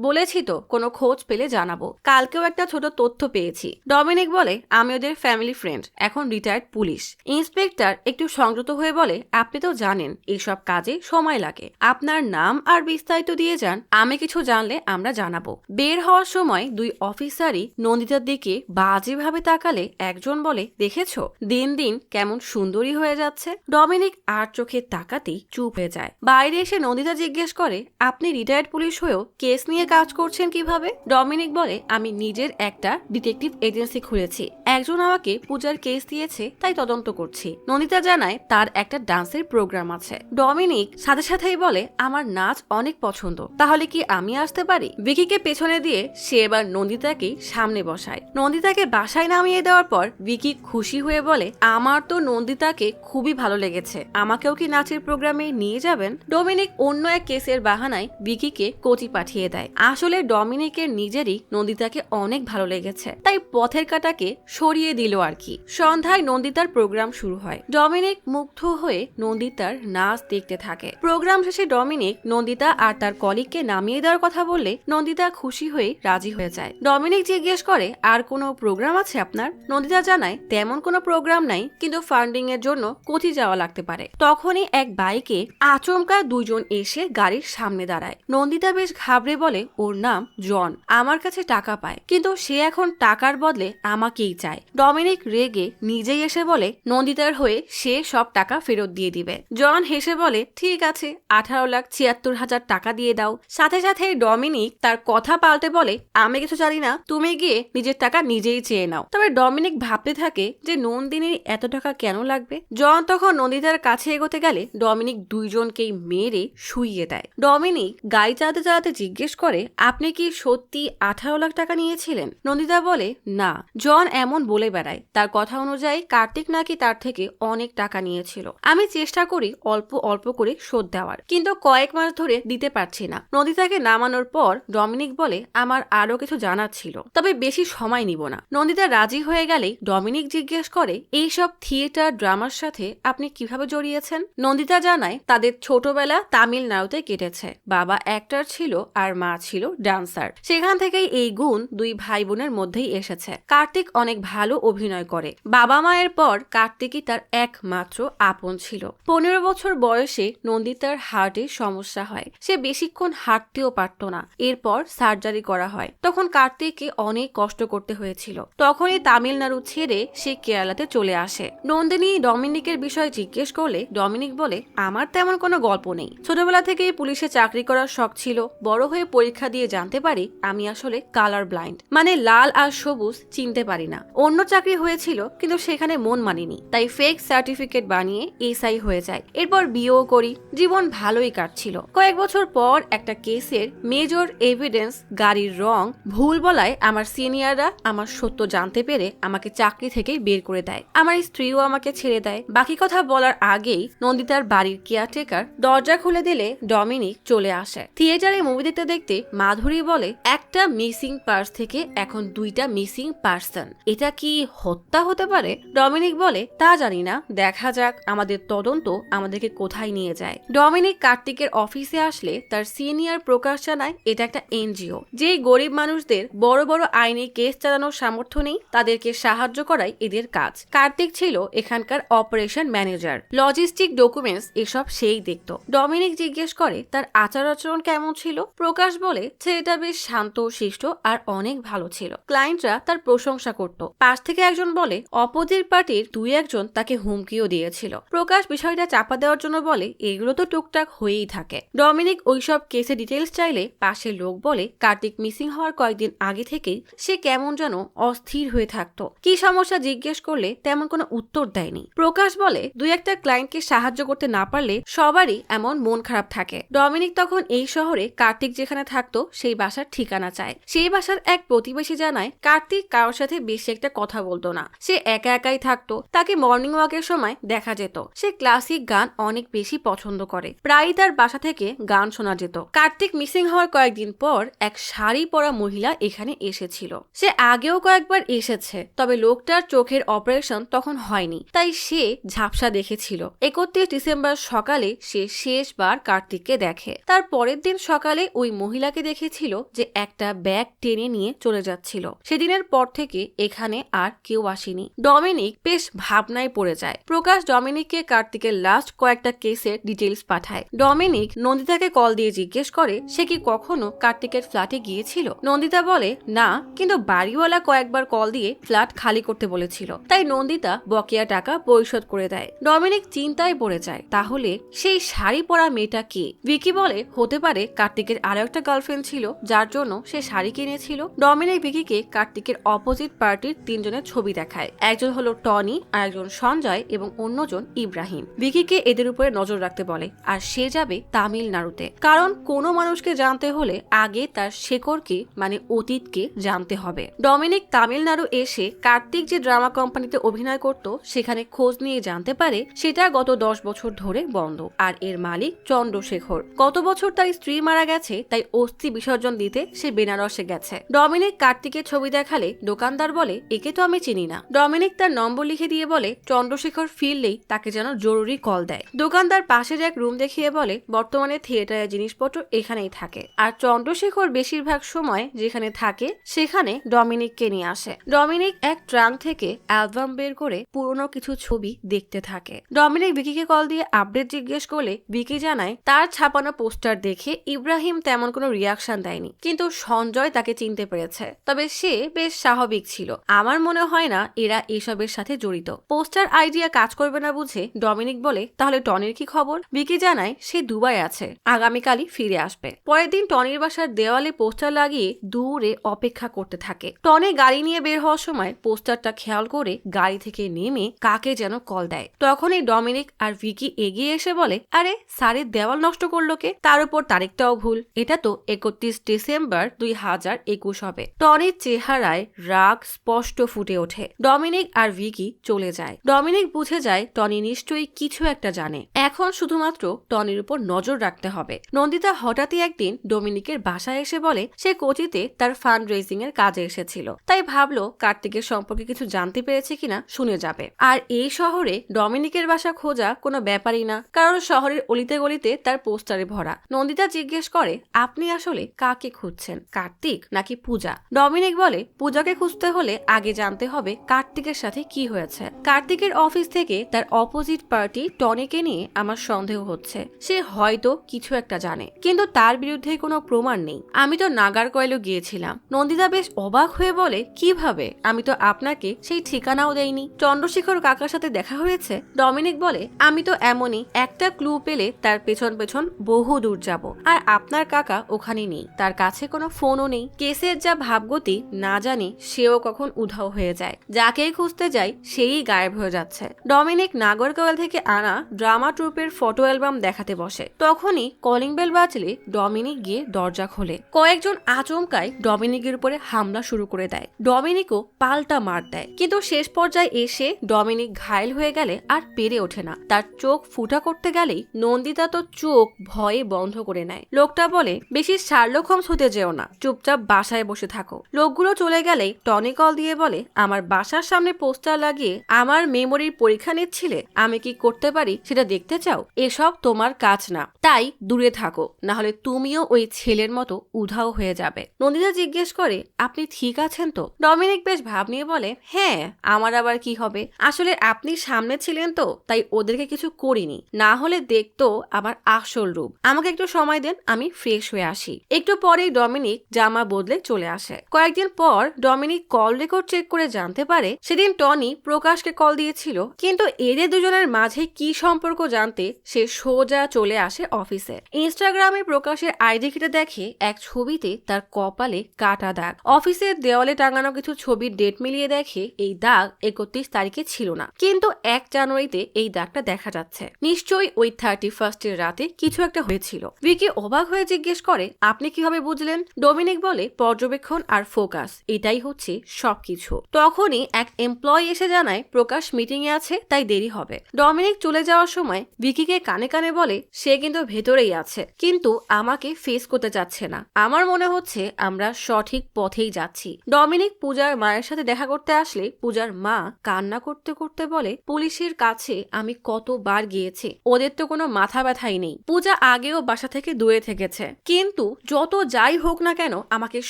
বলেছি তো কোনো খোঁজ পেলে জানাবো। কালকেও একটা ছোট তথ্য পেয়েছি। ডমিনিক বলে আমি ওদের ফ্যামিলি ফ্রেন্ড, এখন রিটায়ার্ড পুলিশ। ইন্সপেক্টর একটু সংযত হয়ে বলে আপনি তো জানেন এইসব কাজে সময় লাগে, আপনার নাম আর বিস্তারিত দিয়ে যান, আমি কিছু জানলে আমরা জানাবো। বের হওয়ার সময় দুই অফিসারই নন্দিতার দিকে বাজেভাবে তাকালে একজন বলে দেখেছো দিন দিন কেমন সুন্দরী হয়ে যাচ্ছে। ডমিনিক আর চোখে তাকাতেই চুপ হয়ে যায়। বাইরে এসে নন্দিতা জিজ্ঞেস করে আপনি রিটায়ার্ড পুলিশ হয়েও কেস নিয়ে কাজ করছেন কিভাবে? ডমিনিক বলে আমি নিজের একটা ডিটেকটিভ এজেন্সি খুলেছি, একজন আমাকে পূজার কেস দিয়েছে তাই তদন্ত করছি। নন্দিতা জানায় তার একটা ডান্সের প্রোগ্রাম আছে। ডমিনিক সাথে সাথেই বলে আমার নাচ অনেক পছন্দ, তাহলে কি আমি আসতে পারি? ভিকিকে পেছনে দিয়ে সে এবার নন্দিতাকে সামনে বসায়। নন্দিতাকে বাসায় নামিয়ে দেওয়ার পর ভিকি খুশি হয়ে বলে আমার তো নন্দিতাকে খুবই ভালো লেগেছে, আমাকেও কি নাচের প্রোগ্রামে নিয়ে যাবেন? ডমিনিক অন্য এক কেসের বাহানায় ভিকিকে কোচি পাঠিয়ে দেয়। আসলে ডমিনিকের নিজেরই নন্দিতাকে অনেক ভালো লেগেছে, তাই পথের কাটাকে সরিয়ে দিল আর কি। সন্ধ্যায় নন্দিতার প্রোগ্রাম শুরু হয়। ডমিনিক মুগ্ধ হয়ে নন্দিতার নাচ দেখতে থাকে। প্রোগ্রাম শেষে ডমিনিক নন্দিতা আর তার কলিগকে নামিয়ে দেওয়ার কথা বললে নন্দিতা খুশি হয়ে রাজি হয়ে যায়। ডমিনিক জিজ্ঞেস করে আর কোনো প্রোগ্রাম আছে আপনার? নন্দিতা জানায় তেমন কোনো প্রোগ্রাম নাই, কিন্তু ফান্ডিং এর জন্য কোচি যাওয়া লাগতে পারে। তখনই এক বাইকে আচমকা দুইজন এসে গাড়ির সামনে দাঁড়ায়। নন্দিতা বেশ ঘাবড়ে বলে ওর নাম জন, আমার কাছে টাকা পায়, কিন্তু সে এখন টাকার বদলে আমাকেই চায়। ডমিনিক রেগে নিজেই এসে বলে নন্দিতার হয়ে সে সব টাকা ফেরত দিয়ে দিবে। জন হেসে বলে ঠিক আছে, 18,76,000 টাকা দিয়ে দাও। সাথে সাথে ডমিনিক তার কথা পাল্টে বলে আমি কিছু জানি না, তুমি গিয়ে নিজের টাকা নিজেই চেয়ে নাও। তবে ডমিনিক ভাবতে থাকে যে নন্দিনীর এত টাকা কেন লাগবে। জন তখন নন্দিতার কাছে এগোতে গেলে ডমিনিক দুইজনকেই মেরে শুইয়ে দেয়। ডমিনিক গাড়ি চালাতে চালাতে জিজ্ঞেস করে আপনি কি সত্যি 18 লাখ টাকা নিয়েছিলেন? নন্দিতা বলে না, জন এমন বলে বেড়ায়, তার কথা অনুযায়ী কার্তিক নাকি তার থেকে অনেক টাকা নিয়েছিল। আমি চেষ্টা করি অল্প অল্প করে শোধ দেওয়ার, কিন্তু কয়েক মাস ধরে দিতে পারছি না। নন্দিতাকে নামানোর পর ডমিনিক বলে আমার আরো কিছু জানার ছিল, তবে বেশি সময় নিব না। নন্দিতা রাজি হয়ে গেলেই ডমিনিক জিজ্ঞেস করে এইসব থিয়েটার ড্রামার সাথে আপনি কিভাবে জড়িয়েছেন? নন্দিতা জানায় তাদের ছোটবেলা তামিলনাড়ুতে কেটেছে, বাবা অ্যাক্টর ছিল আর মা ছিল ডান্সার, সেখান থেকেই এই গুণ দুই ভাই বোনের মধ্যেই এসেছে। কার্তিক অনেক ভালো অভিনয় করে, বাবা মায়ের পর কার্তিকই তার একমাত্র আপন ছিল। 15 বছর বয়সে নন্দিতার হার্টের সমস্যা হয়, সে বেশিক্ষণ হাঁটতেও পারত না। এরপর সার্জারি করা হয়, তখন কার্তিককে অনেক কষ্ট করতে হয়েছিল। তখনই তামিলনাড়ু ছেড়ে সে কেরালাতে চলে আসে। নন্দিনী ডমিনিকের বিষয়ে জিজ্ঞেস করলে ডমিনিক বলে আমার তেমন কোনো গল্প নেই, ছোটবেলা থেকেই পুলিশে চাকরি করার শখ ছিল, বড় হয়ে পরীক্ষা দিয়ে জানতে পারি আমি আসলে কালার ব্লাইন্ড, মানে লাল আর সবুজ চিনতে পারি না। অন্য চাকরি হয়েছিল কিন্তু সেখানে মন মানিনি, তাই ফেক সার্টিফিকেট বানিয়ে এসআই হয়ে যায়। এরপর বিয়েও করি, জীবন ভালোই কাটছিল। কয়েক বছর পর একটা কেসের মেজর এভিডেন্স গাড়ির রং ভুল বলায় আমার সিনিয়ররা আমার সত্য জানতে পেরে আমাকে চাকরি থেকে বের করে দেয়। আমার স্ত্রীও আমাকে ছেড়ে দেয়। বাকি কথা বলার আগেই নন্দিতার বাড়ির কেয়ারটেকার দরজা খুলে দিলে ডমিনিক চলে আসে। থিয়েটারে মুভি দেখতে দেখতে মাধুরী বলে একটা মিসিং পার্স থেকে এখন 2টা মিসিং পার্সন, এটা কি হত্যা হতে পারে? ডমিনিক বলে তা জানি না, দেখা যাক আমাদের তদন্ত আমাদেরকে কোথায় নিয়ে যায়। ডমিনিক কার্তিকের অফিসে আসলে তার সিনিয়র প্রকাশ জানায় এটা একটা এনজিও, যে গরিব মানুষদের বড় বড় আইনি কেস চালানোর সামর্থ্য নেই, তাদেরকে সাহায্য করাই এদের কাজ। কার্তিক ছিল এখানকার অপারেশন ম্যানেজার, লজিস্টিক ডকুমেন্টস এসব সেই দেখত। ডমিনিক জিজ্ঞেস করে তার আচার আচরণ কেমন ছিল। প্রকাশ বলে ছেলেটা বেশ শান্ত শিষ্ট আর অনেক ভালো ছিল, ক্লায়েন্টরা তার প্রশংসা করত। পাশ থেকে একজন বলে অপোজিট পার্টির 2-1 তাকে হুমকিও দিয়েছিল। প্রকাশ বিষয়টা চাপা দেওয়ার জন্য বলে এগুলো তো টুকটাক হয়েই থাকে। ডমিনিক ওইসব কেসে ডিটেলস চাইলে পাশের লোক বলে কার্তিক মিসিং হওয়ার কয়েকদিন আগে থেকেই সে কেমন যেন অস্থির হয়ে থাকতো। কি সমস্যা জিজ্ঞেস করলে তেমন কোনো উত্তর দেয়নি। প্রকাশ বলে 2-1 ক্লায়েন্টকে সাহায্য করতে না পারলে সবারই এমন মন খারাপ থাকে। ডমিনিক তখন এই শহরে কার্তিক যেখানে যেখানে থাকতো সেই বাসার ঠিকানা চায়। সেই বাসার এক প্রতিবেশী জানায় কার্তিক কারোর সাথে বেশি একটা কথা বলতো না, সে একা একাই থাকতো। তাকে মর্নিং ওয়াকের সময় দেখা যেত। সে ক্লাসিক গান অনেক বেশি পছন্দ করে, প্রায়ই তার বাসা থেকে গান শোনা যেত। কার্তিক মিসিং হওয়ার কয়েকদিন পর এক শাড়ি পরা মহিলা এখানে এসেছিল। সে আগেও কয়েকবার এসেছে, তবে লোকটার চোখের অপারেশন তখন হয়নি, তাই সে ঝাপসা দেখেছিল। 31 ডিসেম্বর সকালে সে শেষবার কার্তিককে দেখে। তার পরের দিন সকালে ওই মহিলাকে দেখেছিল যে একটা ব্যাগ টেনে নিয়ে চলে যাচ্ছিল। সেদিনের পর থেকে এখানে আর কেউ আসেনি। ডমিনিক বেশ ভাবনায় পড়ে যায়। প্রকাশ ডমিনিককে কার্তিকের লাস্ট কয়েকটা কেসের ডিটেইলস পাঠায়। ডমিনিক নন্দিতাকে কল দিয়ে জিজ্ঞেস করে সে কি কখনো কার্তিকের ফ্ল্যাটে গিয়েছিল। নন্দিতা বলে না, কিন্তু বাড়িওয়ালা কয়েকবার কল দিয়ে ফ্ল্যাট খালি করতে বলেছিল, তাই নন্দিতা বকেয়া টাকা পরিশোধ করে দেয়। ডমিনিক চিন্তায় পড়ে যায়, তাহলে সেই শাড়ি পরা মেয়েটা কে? ভিকি বলে হতে পারে কার্তিকের আরো একটা গার্লফ্রেন্ড ছিল যার জন্য সে শাড়ি কিনেছিল। ডমিনিক ভিকিকে কার্তিকের অপোজিট পার্টির 3 জনের ছবি দেখায়। একজন হলো টনি, আরেকজন সঞ্জয় এবং অন্যজন ইব্রাহিম। ভিকিকে এদের উপরে নজর রাখতে বলে, আর সে যাবে তামিলনাড়ুতে, কারণ কোনো মানুষকে জানতে হলে আগে তার শেকড়কে মানে অতীতকে জানতে হবে। ডমিনিক তামিলনাড়ু এসে কার্তিক যে ড্রামা কোম্পানিতে অভিনয় করত সেখানে খোঁজ নিয়ে জানতে পারে সেটা গত 10 বছর ধরে বন্ধ, আর এর মালিক চন্দ্রশেখর। গত বছর তার স্ত্রী মারা গেছে, তাই অস্থি বিসর্জন দিতে সে বেনারসে গেছে। ডমিনিক কার্তিকের ছবি দেখালে দোকানদার বলে একে তো আমি চিনি না। ডমিনিক তার নম্বর লিখে দিয়ে বলে চন্দ্রশেখর ফিরলেই তাকে যেন জরুরি কল দেয়। দোকানদার পাশের এক রুম দেখিয়ে বলে বর্তমানে থিয়েটারের জিনিসপত্র এখানেই থাকে, আর চন্দ্রশেখর বেশিরভাগ সময় যেখানে থাকে সেখানে ডমিনিককে নিয়ে আসে। ডমিনিক এক ট্রাঙ্ক থেকে অ্যালবাম বের করে পুরনো কিছু ছবি দেখতে থাকে। ডমিনিক ভিকিকে কল দিয়ে আপডেট জিজ্ঞেস করলে ভিকি জানায় তার ছাপানো পোস্টার দেখে ইব্রাহিম তেমন কোনো রিয়াকশন দেয়নি, কিন্তু সঞ্জয় তাকে চিনতে পেরেছে, তবে সে বেশ স্বাভাবিক ছিল। আমার মনে হয় না এরা এসবের সাথে জড়িত। পোস্টার আইডিয়া কাজ করবে না বুঝে ডমিনিক বলে তাহলে টনির কি খবর? ভিকি জানায় সে দুবাই আছে, আগামীকালই ফিরে আসবে। পরের দিন টনির বাসার দেওয়ালে পোস্টার লাগিয়ে দূরে অপেক্ষা করতে থাকে। টনি গাড়ি নিয়ে বের হওয়ার সময় পোস্টারটা খেয়াল করে গাড়ি থেকে নেমে কাকে যেন কল দেয়। তখনই ডমিনিক আর ভিকি এগিয়ে এসে বলে আরে স্যারের দেওয়াল নষ্ট করলো কে? তার উপর তারিখটাও ভুল, এটা তো 31 ডিসেম্বর 2021 হবে। টনির চেহারায় রাগ স্পষ্ট ফুটে ওঠে। ডমিনিক আর ভিকি চলে যায়। ডমিনিক বুঝে যায় টনি নিশ্চয়ই কিছু একটা জানে। এখন শুধুমাত্র টনির উপর নজর রাখতে হবে। নন্দিতা হঠাৎই একদিন ডমিনিকের বাসায় এসে বলে সে কোচিতে তার ফান্ড রেজিং এর কাজে এসেছিল, তাই ভাবলো কার্তিকের সম্পর্কে কিছু জানতে পেরেছে কিনা শুনে যাবে। আর এই শহরে ডমিনিকের বাসা খোঁজা কোনো ব্যাপারই না, কারণ শহরের অলিতে গলিতে তার পোস্টারে ভরা। নন্দিতা জিজ্ঞেস করে আপনি আসলে কাকে খুঁজছেন, কার্তিক নাকি পূজা? ডমিনিক বলে পূজাকে খুঁজতে হলে আগে জানতে হবে কার্তিকের সাথে কি হয়েছে। কার্তিকের অফিস থেকে তার অপোজিট পার্টি টনিকে নিয়ে আমার সন্দেহ হচ্ছে। সে হয়তো কিছু একটা জানে, কিন্তু তার বিরুদ্ধে কোনো প্রমাণ নেই। আমি তো নাগারকয়েলও গিয়েছিলাম। নন্দিতা বেশ অবাক হয়ে বলে কিভাবে? আমি তো আপনাকে সেই ঠিকানাও দেইনি। চন্দ্রশেখর কাকার সাথে দেখা হয়েছে? ডমিনিক বলে আমি তো এমনই, একটা ক্লু পেলে তার পেছন পেছন বহু দূর যাব, আর আপনার কাকা ওখানে নেই, তার কাছে কোনো ফোনও নেই। কেসের যা ভাবগতি না জানি সেও কখন উধাও হয়ে যায়, যাকেই খুঁজতে যাই সেই গায়েব হয়ে যাচ্ছে। ডমিনিক নাগরকয়েল থেকে আনা ড্রামা ট্রুপের ফটো অ্যালবাম দেখাতে বসে। তখনই কলিং বেল বাজলে ডমিনিক গিয়ে দরজা খোলে। কয়েকজন আচমকায় ডমিনিকের উপরে হামলা শুরু করে দেয়। ডমিনিকও পাল্টা মার দেয়, কিন্তু শেষ পর্যায়ে এসে ডমিনিক ঘায়েল হয়ে গেলে আর পেরে ওঠে না। তার চোখ ফুটা করতে গেলেই নন্দিতা তো চোখ ভয়ে বন্ধ করে নেয়। লোকটা বলে বেশি শার্লক হোমস হতে যেও না, চুপচাপ বাসায় বসে থাকো। লোকগুলো চলে গেলেই টনি কল দিয়ে বলে আমার বাসার সামনে পোস্টার লাগিয়ে আমার মেমোরির পরীক্ষা নিচ্ছিলে, আমি কি করতে পারি সেটা দেখতে চাও? এসব তোমার কাজ না, তাই দূরে থাকো, না হলে তুমিও ওই ছেলের মতো উধাও হয়ে যাবে। নন্দিতা জিজ্ঞেস করে আপনি ঠিক আছেন তো? ডমিনিক বেশ ভাব নিয়ে বলে হ্যাঁ, আমার আবার কি হবে? আসলে আপনি সামনে ছিলেন তো, তাই ওদেরকে কিছু করিনি, না হলে দেখতো আমার আসল রূপ। আমাকে একটু সময় দেন, আমি ফ্রেশ হয়ে আসি। একটু পরেই ডমিনিক জামা বদলে চলে আসে। কয়েকদিন পর ডমিনিক কল রেকর্ড চেক করে জানতে পারে সেদিন টনি প্রকাশকে কল দিয়েছিল, কিন্তু এদের দুজনের মাঝে কি সম্পর্ক জানতে সে সোজা চলে আসে অফিসে। ইনস্টাগ্রামে প্রকাশের আইডি ঘেটে দেখে এক ছবিতে তার কপালে কাটা দাগ। অফিসের দেওয়ালে টাঙানো কিছু ছবির ডেট মিলিয়ে দেখে এই দাগ 31 তারিখে ছিল না, কিন্তু 1 জানুয়ারিতে এই দাগটা দেখা যাচ্ছে। নিশ্চয়ই ওই 31 এর রাতে কিছু একটা হয়েছিল। ভিকি অবাক হয়ে জিজ্ঞেস করে আপনি কিভাবে বুঝলেন? ডমিনিক বলে পর্যবেক্ষণ আর ফোকাস, এটাই হচ্ছে সবকিছু। তখনই এক এমপ্লয়ি এসে জানায় প্রকাশ মিটিং এ আছে, তাই দেরি হবে। ডমিনিক চলে যাওয়ার সময় ভিকিকে কানে কানে বলে সে কিন্তু ভেতরেই আছে, কিন্তু আমাকে ফেস করতে চাচ্ছে না। আমার মনে হচ্ছে আমরা সঠিক পথেই যাচ্ছি। ডমিনিক পূজার মায়ের সাথে দেখা করতে আসলে পূজার মা কান্না করতে করতে বলে পুলিশের কাছে আমি কতবার গিয়েছি, ওদের তো কোনো মাথা ব্যথাই নেই। পূজা আগেও বাসা থেকে দূরে থেকেছে, কিন্তু যত যাই হোক না কেন আমাকে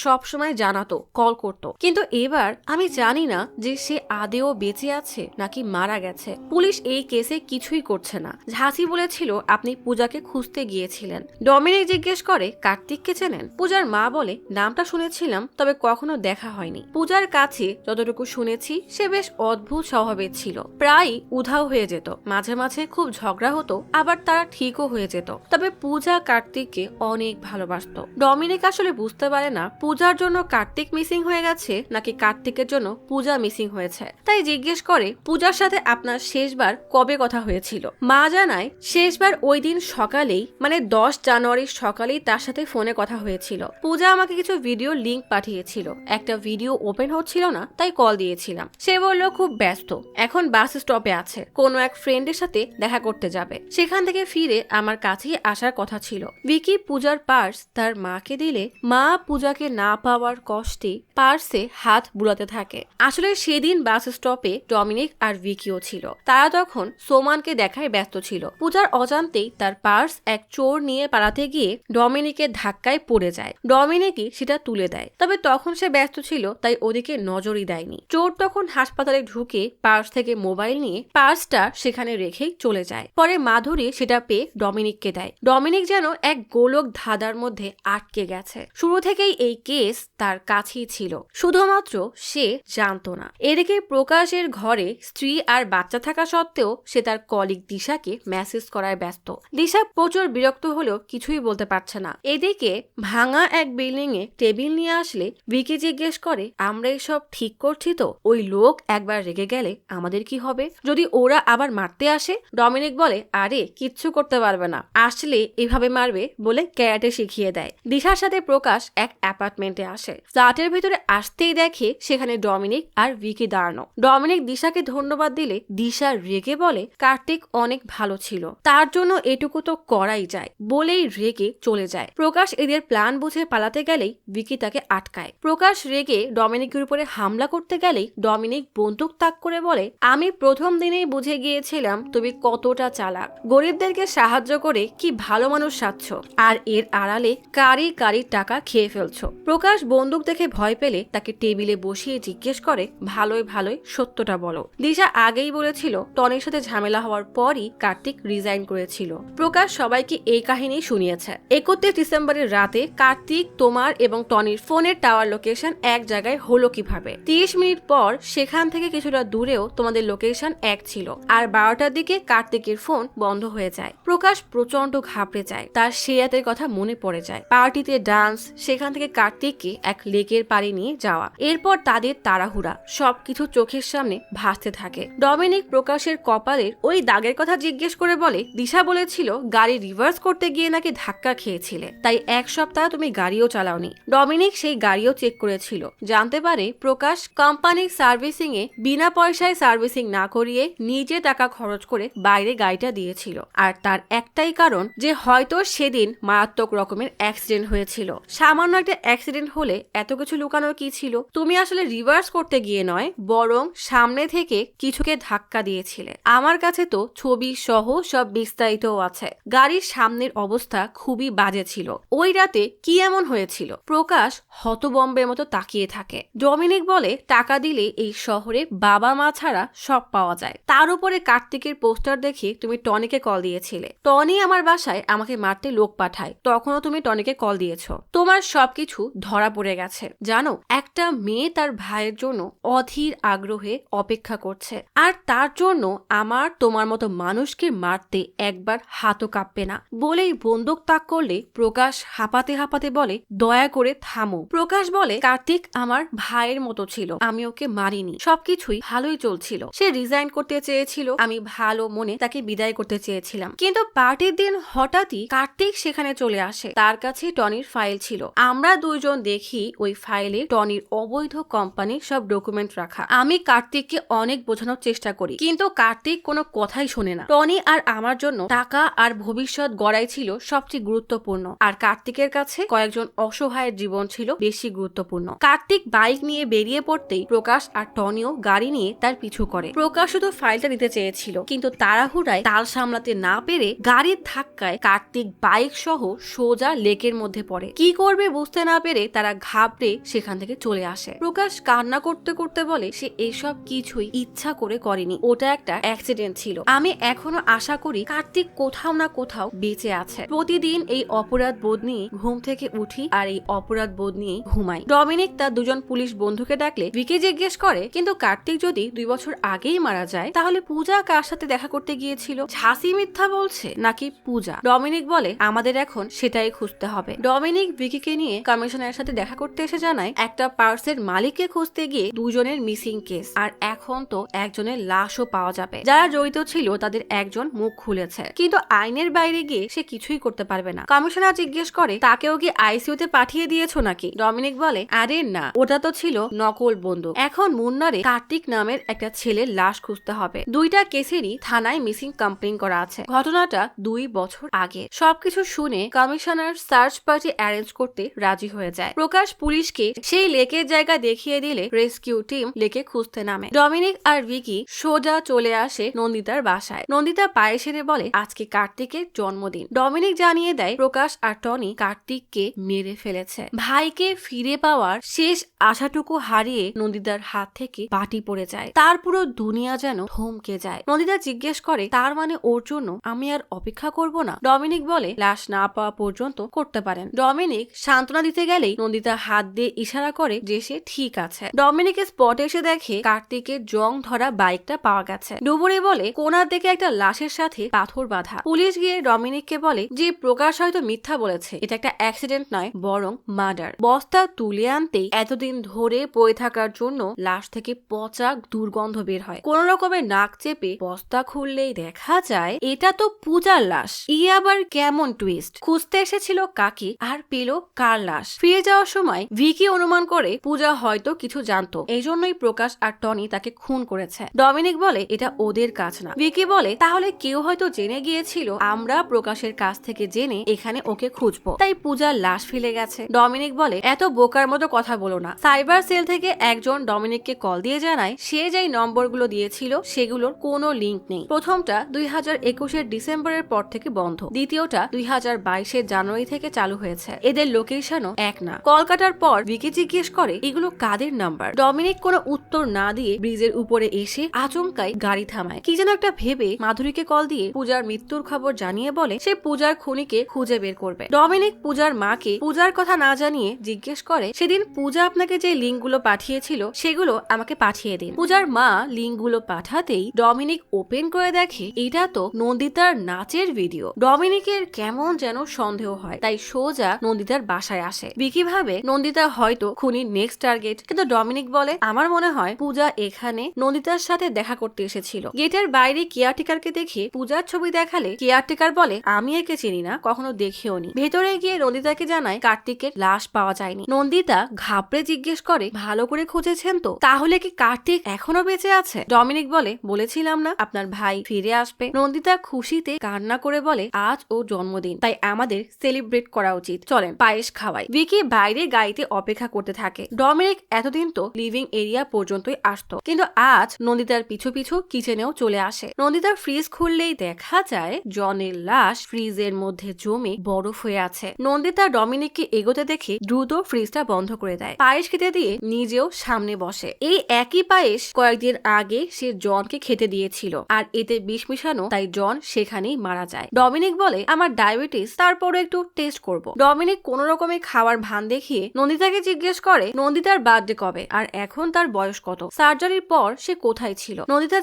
সব সময় জানাতো, কল করতো। কিন্তু এবার আমি জানি না যে সে আদেও বেঁচে আছে নাকি মারা গেছে। পুলিশ এই কেসে কিছুই করছে না। ঝাঁসি বলেছিল আপনি পূজাকে খুঁজতে গিয়েছিলেন। ডমিনিক জিজ্ঞেস করে কার্তিককে চেনেন? পূজার মা বলে নামটা শুনেছিলাম, তবে কখনো দেখা হয়নি। পূজার কাছে যতটুকু শুনেছি সে বেশ অদ্ভুত স্বভাবের ছিল, প্রায় উধাও হয়ে যেত, মাঝে মাঝে খুব ঝগড়া হতো, আবার তারা ঠিকও হয়ে যেত। তবে পূজা কার্তিককে অনেক ভালোবাসতো। ডমিনিক আসলে বুঝতে পারে না পূজার জন্য কার্তিক মিসিং হয়ে গেছে নাকি কার্তিকের জন্য পূজা মিসিং হয়েছে। তাই জিজ্ঞেস করে পূজার সাথে আপনার শেষবার কবে কথা হয়েছিল? মা জানায় শেষবার ওই দিন সকালেই, মানে 10 জানুয়ারির সকালেই তার সাথে ফোনে কথা হয়েছিল। পূজা আমাকে কিছু ভিডিও লিংক পাঠিয়েছিল, একটা ভিডিও ওপেন হচ্ছিল না, তাই কল দিয়েছিলাম। সে বলল খুব ব্যস্ত, এখন বাস স্টপে আছে, কোনো এক ফ্রেন্ডের সাথে দেখা করতে যাবে, সেখান থেকে ফিরে আমার কাছেই আসার কথা ছিল। ভিকি পূজার পার্স তার মাকে দিলে মা পূজাকে না পাওয়ার কষ্টে পার্সে হাত বুলাতে থাকে। আসলে সেদিন বাস স্টপে ডমিনিক আর ভিকিও ছিল। তারা তখন সোমানকে দেখায় ব্যস্ত ছিল। পূজার অজান্তেই তার পার্স এক চোর নিয়ে পালাতে গিয়ে ডমিনিকের ধাক্কায় পড়ে যায়। ডমিনিকই সেটা তুলে দেয়, তবে তখন সে ব্যস্ত ছিল তাই ওদিকে নজরই দেয়নি। চোর তখন হাসপাতালে ঢুকে পার্স থেকে মোবাইল নিয়ে পার্সটা সেখানে রেখেই চলে যায়। পরে মাধুরী সেটা পেয়ে ডমিনিককে দেয়। ডমিনিক যেন এক গোলক ধাঁধার মধ্যে আটকে গেছে। শুরু থেকেই এই কেস তার কাছেই ছিল, শুধুমাত্র সে জানতো না। এদিকে প্রকাশের ঘরে স্ত্রী আর বাচ্চা থাকা সত্ত্বেও সে তার কলিগ দিশাকে মেসেজ করায় ব্যস্ত। দিশা প্রচুর বিরক্ত হলেও কিছুই বলতে পারছে না। এদিকে ভাঙা এক বিল্ডিং এ টেবিল নিয়ে আসলে ভিকি জিজ্ঞেস করে আমরা এসব ঠিক করছি তো? ওই লোক একবার রেগে গেলে আমাদের কি হবে? যদি ওরা আবার মারতে আসে? ডমিনিক বলে আরে কিচ্ছু করতে পারবে না, আসলে এভাবে মারবে বলে ক্যারাটে শিখিয়ে দেয়। দিশার সাথে প্রকাশ এক অ্যাপার্টমেন্টে আসে। ফ্ল্যাটের ভিতরে আসতেই দেখে সেখানে ডমিনিক আর ভিকি দাঁড়ানো। ডমিনিক দিশাকে ধন্যবাদ দিলে দিশা রেগে বলে কার্তিক অনেক ভালো ছিল, তার জন্য এটুকু তো করাই যায়, বলেই রেগে চলে যায়। প্রকাশ এদের প্ল্যান বুঝে পালাতে গেলেই ভিকি তাকে আটকায়। প্রকাশ রেগে ডমিনিকের উপরে হামলা করতে গেলেই ডমিনিক বন্দুক তাক করে বলে আমি প্রথম দিনেই বুঝে গিয়েছিলাম তুমি কতটা চালাক, গরিবদেরকে সাহায্য করে কি ভালো মানুষ সাজছ, আর এর আড়ালে কারি কারি টাকা খেয়ে ফেলছ। প্রকাশ বন্দুক দেখে ভয় পেলে তাকে টেবিলে বসিয়ে জিজ্ঞেস করে ভালোই ভালোই সত্যটা বলো। দিশা আগেই বলেছিল টনির সাথে ঝামেলা হওয়ার পরই কার্তিক রিজাইন করেছিল। প্রকাশ সবাইকে এই কাহিনী শুনিয়েছে। 31 ডিসেম্বরের রাতে কার্তিক, তোমার এবং টনির ফোনের টাওয়ার লোকেশন এক জায়গায় হলো কিভাবে? 30 মিনিট পর সেখান থেকে কিছুটা দূরেও তোমাদের লোকেশন এক ছিল, আর 12টার দিকে কার্তিকের ফোন বন্ধ হয়ে যায়। প্রকাশ প্রচন্ড ঘাবড়ে যায়, তার সে রাতের কথা মনে পড়ে যায়। পার্টিতে ডান্স, সেখান থেকে কার্তিককে এক লেকের পাড়ে নিয়ে যাওয়া, এরপর তাদের তাড়াহুড়া, সবকিছু চোখের সামনে ভাসতে থাকে। ডমিনিক প্রকাশের কপালের ওই দাগের কথা জিজ্ঞেস করে বলে দিশা বলেছিল গাড়ি রিভার্স করতে গিয়ে নাকি ধাক্কা খেয়েছিলে, তাই 1 সপ্তাহ তুমি গাড়িও চালাওনি। ডমিনিক সেই গাড়িও চেক করেছিল, জানতে পারে প্রকাশ কোম্পানির সার্ভিসিং এ বিনা পয়সায় সার্ভিসিং না করিয়ে নিজে টাকা খরচ করে বাইরে গাড়িটা দিয়েছিল। আর তার একটাই কারণ যে হয়তো সেদিন মারাত্মক রকমের অ্যাক্সিডেন্ট হয়েছিল। সামান্য একটা অ্যাক্সিডেন্ট হলে এত কিছু লুকানোর কি ছিল? তুমি আসলে রিভার্স করতে গিয়ে নয়, বরং সামনে থেকে কিছুকে ধাক্কা দিয়েছিলে। আমার কাছে তো ছবি সহ সব বিস্তারিতও আছে। গাড়ির সামনের অবস্থা খুবই বাজে ছিল। ওই রাতে কি এমন হয়েছিল? প্রকাশ হতবম্বের মতো তাকিয়ে থাকে। ডমিনিক বলে টাকা দিলে এই শহরে বাবা মা ছাড়া সব পাওয়া যায়। তার উপরে কার্তিকের পোস্টার দেখে তুমি টনিকে কল দিয়েছিলে। টনি আমার বাসায় আমাকে মারতে লোক পাঠায়, তখনও তুমি টনিকে কল দিয়েছো। তোমার সবকিছু ধরা পড়ে গেছে। জানো, একটা মেয়ে তার ভাইয়ের জন্য অধীর আগ্রহে অপেক্ষা করছে, আর তার জন্য আমার তোমার মতো মানুষকে মারতে একবার হাতও কাঁপবে না। বলেই বন্দুক তাক করলে প্রকাশ হাঁপাতে হাঁপাতে বলে দয়া করে থামো। প্রকাশ বলে কার্তিক আমার ভাইয়ের মতো ছিল, আমি ওকে মারিনি, সবকিছুই ভালোই চলছিল। সে রিজাইন করতে চেয়েছিল, আমি ভালো মনে তাকে বিদায় করতে চেয়েছিলাম, কিন্তু পার্টির দিন হঠাৎই কার্তিক সেখানে চলে আসে। আসে। তার কাছে টনির ফাইল ছিল। আমরা দুইজন দেখি ওই ফাইলে টনির অবৈধ কোম্পানির সব ডকুমেন্ট রাখা। আমি কার্তিককে অনেক বোঝানোর চেষ্টা করি, কিন্তু কার্তিক কোনো কথাই শোনে না। টনি আর আমার জন্য টাকা আর ভবিষ্যৎ গড়াই ছিল সবচেয়ে গুরুত্বপূর্ণ, আর কার্তিকের কাছে কয়েকজন অসহায়ের জীবন ছিল বেশি গুরুত্বপূর্ণ। কার্তিক বাইক নিয়ে বেরিয়ে পড়তেই প্রকাশ আর টনিও গাড়ি নিয়ে তার পিছু করে। প্রকাশ শুধু ফাইলটা নিতে চেয়েছিল, কিন্তু তাড়াহুড়ায় তাল সামলাতে না পেরে গাড়ির ধাক্কায় কার্তিক বাইক সহ সোজা লেকের মধ্যে পড়ে। কি করবে বুঝতে না পেরে তারা ঘাবড়ে সেখান থেকে চলে আসে। প্রকাশ কান্না করতে করতে বলে সে এসব কিছুই ইচ্ছা করে করেনি, ওটা একটা অ্যাক্সিডেন্ট ছিল। আমি এখনো আশা করি কার্তিক কোথাও না কোথাও বেঁচে আছে। প্রতিদিন এই অপরাধ বোধ নিয়ে ঘুম থেকে উঠি আর এই অপরাধ বোধ নিয়ে ঘুমাই। ডমিনিক তার দুজন পুলিশ বন্ধুকে ডাকলে ভিকি জিজ্ঞেস করে, কিন্তু কার্তিক যদি 2 বছর আগেই মারা যায় তাহলে পূজা কার সাথে দেখা করতে গিয়েছিল? ঝাঁসি মিথ্যা বলছে নাকি পূজা? ডমিনিক বলে আমাদের এখন সেটাই খুঁজতে হবে। ডমিনিক ভিকিকে নিয়ে কমিশনারের সাথে দেখা করতে এসে জানায় একটা পার্সের মালিককে খুঁজতে গিয়ে দুজনের মিসিং কেস, আর এখন তো একজনের লাশও পাওয়া যাবে। যারা জড়িত ছিল তাদের একজন মুখ খুলেছে, কিন্তু আইনের বাইরে গিয়ে সে কিছুই করতে পারবে না। কমিশনার জিজ্ঞেস করে তাকেও কি আইসিইউতে পাঠিয়ে দিয়েছো নাকি? ডমিনিক বলে আরে না, ওটা তো ছিল নকল বন্দুক। এখন মুন্নারে কার্তিক নামের একটা ছেলের লাশ খুঁজতে হবে। দুইটা কেসেরই থানায় মিসিং কমপ্লেন করা আছে। ঘটনাটা 2 বছর আগে। সবকিছু শুনে কমিশনার সার্চ পার্টি অ্যারেঞ্জ করতে রাজি হয়ে যায়। প্রকাশ পুলিশকে সেই লেকের জায়গা দেখিয়ে দিলে রেস্কিউ টিম লেকে খুঁজতে নামে। ডমিনিক আর ভিকি সোজা চলে আসে নন্দিতার বাসায়। নন্দিতা পায়ে সেরে বলে আজকে কার্তিকের জন্মদিন। ডমিনিক জানিয়ে দেয় প্রকাশ আর টনি কার্তিককে মেরে ফেলেছে। ভাইকে ফিরে পাওয়ার শেষ আশাটুকু হারিয়ে নন্দিতার হাত থেকে বাটি পড়ে যায়। তার পুরো দুনিয়া যেন থমকে যায়। নন্দিতা জিজ্ঞেস করে তার মানে ওর জন্য আমি আর অপেক্ষা করব না? ডমিনিক বলে লাশ না পাওয়া পর্যন্ত করতে পারেন। ডমিনিক সান্ত্বনা দিতে গেলেই নন্দিতা হাত দিয়ে ইশারা করে যে সে ঠিক আছে। ডমিনিকের স্পটে এসে দেখে কার্তিকের জং ধরা বাইকটা পাওয়া গেছে। ডুবুরি বলে কোনার দিকে একটা লাশের সাথে পাথর বাঁধা। পুলিশ গিয়ে ডমিনিককে বলে যে প্রকাশ হয়তো মিথ্যা বলেছে, এটা একটা অ্যাক্সিডেন্ট নয় বরং মার্ডার। বস্তা তুলে আনতেই এতদিন ধরে পড়ে থাকার জন্য লাশ থেকে পচা দুর্গন্ধ বের হয়। কোন রকমের নাক চেপে বস্তা খুললেই দেখা যায় এটা তো পূজার লাশ। আবার কেমন টুইস্ট! খুঁজতে এসেছিল কাকি আর পেল কার লাশ। ফিরে যাওয়ার সময় ভিকি অনুমান করে পূজা হয়তো কিছু জানতো, এই জন্যই প্রকাশ আর টনি তাকে খুন করেছে। ডমিনিক বলে এটা ওদের কাজ না। ভিকি বলে তাহলে কেউ হয়তো জেনে গিয়েছিল আমরা প্রকাশের কাছ থেকে জেনে এখানে ওকে খুঁজবো, তাই পূজার লাশ ফেলে গেছে। ডমিনিক বলে এত বোকার মতো কথা বলো না। সাইবার সেল থেকে একজন ডমিনিককে কল দিয়ে জানায় সে যেই নম্বরগুলো দিয়েছিল সেগুলোর কোনো লিঙ্ক নেই। প্রথমটা 2021 ডিসেম্বরের পর থেকে বন্ধ, দ্বিতীয়টা 2022 জানুয়ারি থেকে চালু হয়েছে। এদের লোকেশনও এক না। কল কাটার পর ভিকি জিজ্ঞেস করে এগুলো কাদের নাম্বার। ডমিনিক কোনো উত্তর না দিয়ে ব্রিজের উপরে এসে আচমকাই গাড়ি থামায়। কি যেন একটা ভেবে মাধুরীকে কল দিয়ে পূজার মৃত্যুর খবর জানিয়ে বলে সে পূজার খুনিকে খুঁজে বের করবে। ডমিনিক পূজার মাকে পূজার কথা না জানিয়ে জিজ্ঞেস করে সেদিন পূজা আপনাকে যে লিঙ্কগুলো পাঠিয়েছিল সেগুলো আমাকে পাঠিয়ে দিন। পূজার মা লিঙ্কগুলো পাঠাতেই ডমিনিক ওপেন করে দেখে এটা তো নন্দিতার নাচের ভিডিও। ডমিনিকের কেমন যেন সন্দেহ হয়, তাই সোজা নন্দিতার বাসায় আসে। ভিকি ভাবে নন্দিতা হয়তো খুনির নেক্সট টার্গেট, কিন্তু ডমিনিক বলে আমার মনে হয় পূজা এখানে নন্দিতার সাথে দেখা করতে এসেছিল। গেটের বাইরে কেয়ারটেকারকে দেখে পূজার ছবি দেখালে কেয়ারটেকার বলে আমি একে চিনি না, কখনো দেখেও নি। ভেতরে গিয়ে নন্দিতাকে জানায় কার্তিকের লাশ পাওয়া যায়নি। নন্দিতা ঘাবড়ে জিজ্ঞেস করে ভালো করে খুঁজেছেন তো? তাহলে কি কার্তিক এখনো বেঁচে আছে? ডমিনিক বলে বলেছিলাম না আপনার ভাই ফিরে আসবে। নন্দিতা খুশিতে কান্না করে বলে আজ ও জন্মদিন, তাই আমাদের সেলিব্রেট করা উচিত, চলেন পায়েস খাওয়াই। ভিকি বাইরে গাড়িতে অপেক্ষা করতে থাকে। ডমিনিক এতদিন তো লিভিং এরিয়া পর্যন্তই আসতো, কিন্তু আজ নন্দিতার পিছু পিছু কিচেনেও চলে আসে। নন্দিতার ফ্রিজ খুললেই দেখা যায় জনের লাশ ফ্রিজের মধ্যে জমে বরফ হয়ে আছে। নন্দিতা ডমিনিককে এগোতে দেখে দ্রুত ফ্রিজটা বন্ধ করে দেয়। পায়েস খেতে দিয়ে নিজেও সামনে বসে। এই একই পায়েস কয়েকদিন আগে সে জনকে খেতে দিয়েছিল, আর এতে বিষ মিশানো, তাই জন সেখানেই মারা যায়। ডমিনিক বলে আমার ডায়াবেটিস, তারপরে একটু টেস্ট করব। ডমিনিক কোন রকমের খাওয়ার ভান দেখিয়ে নন্দিতাকে জিজ্ঞেস করে নন্দিতার বার্থডে কবে আর এখন তার বয়স কত, সার্জারির পর সে কোথায় ছিল। নন্দিতা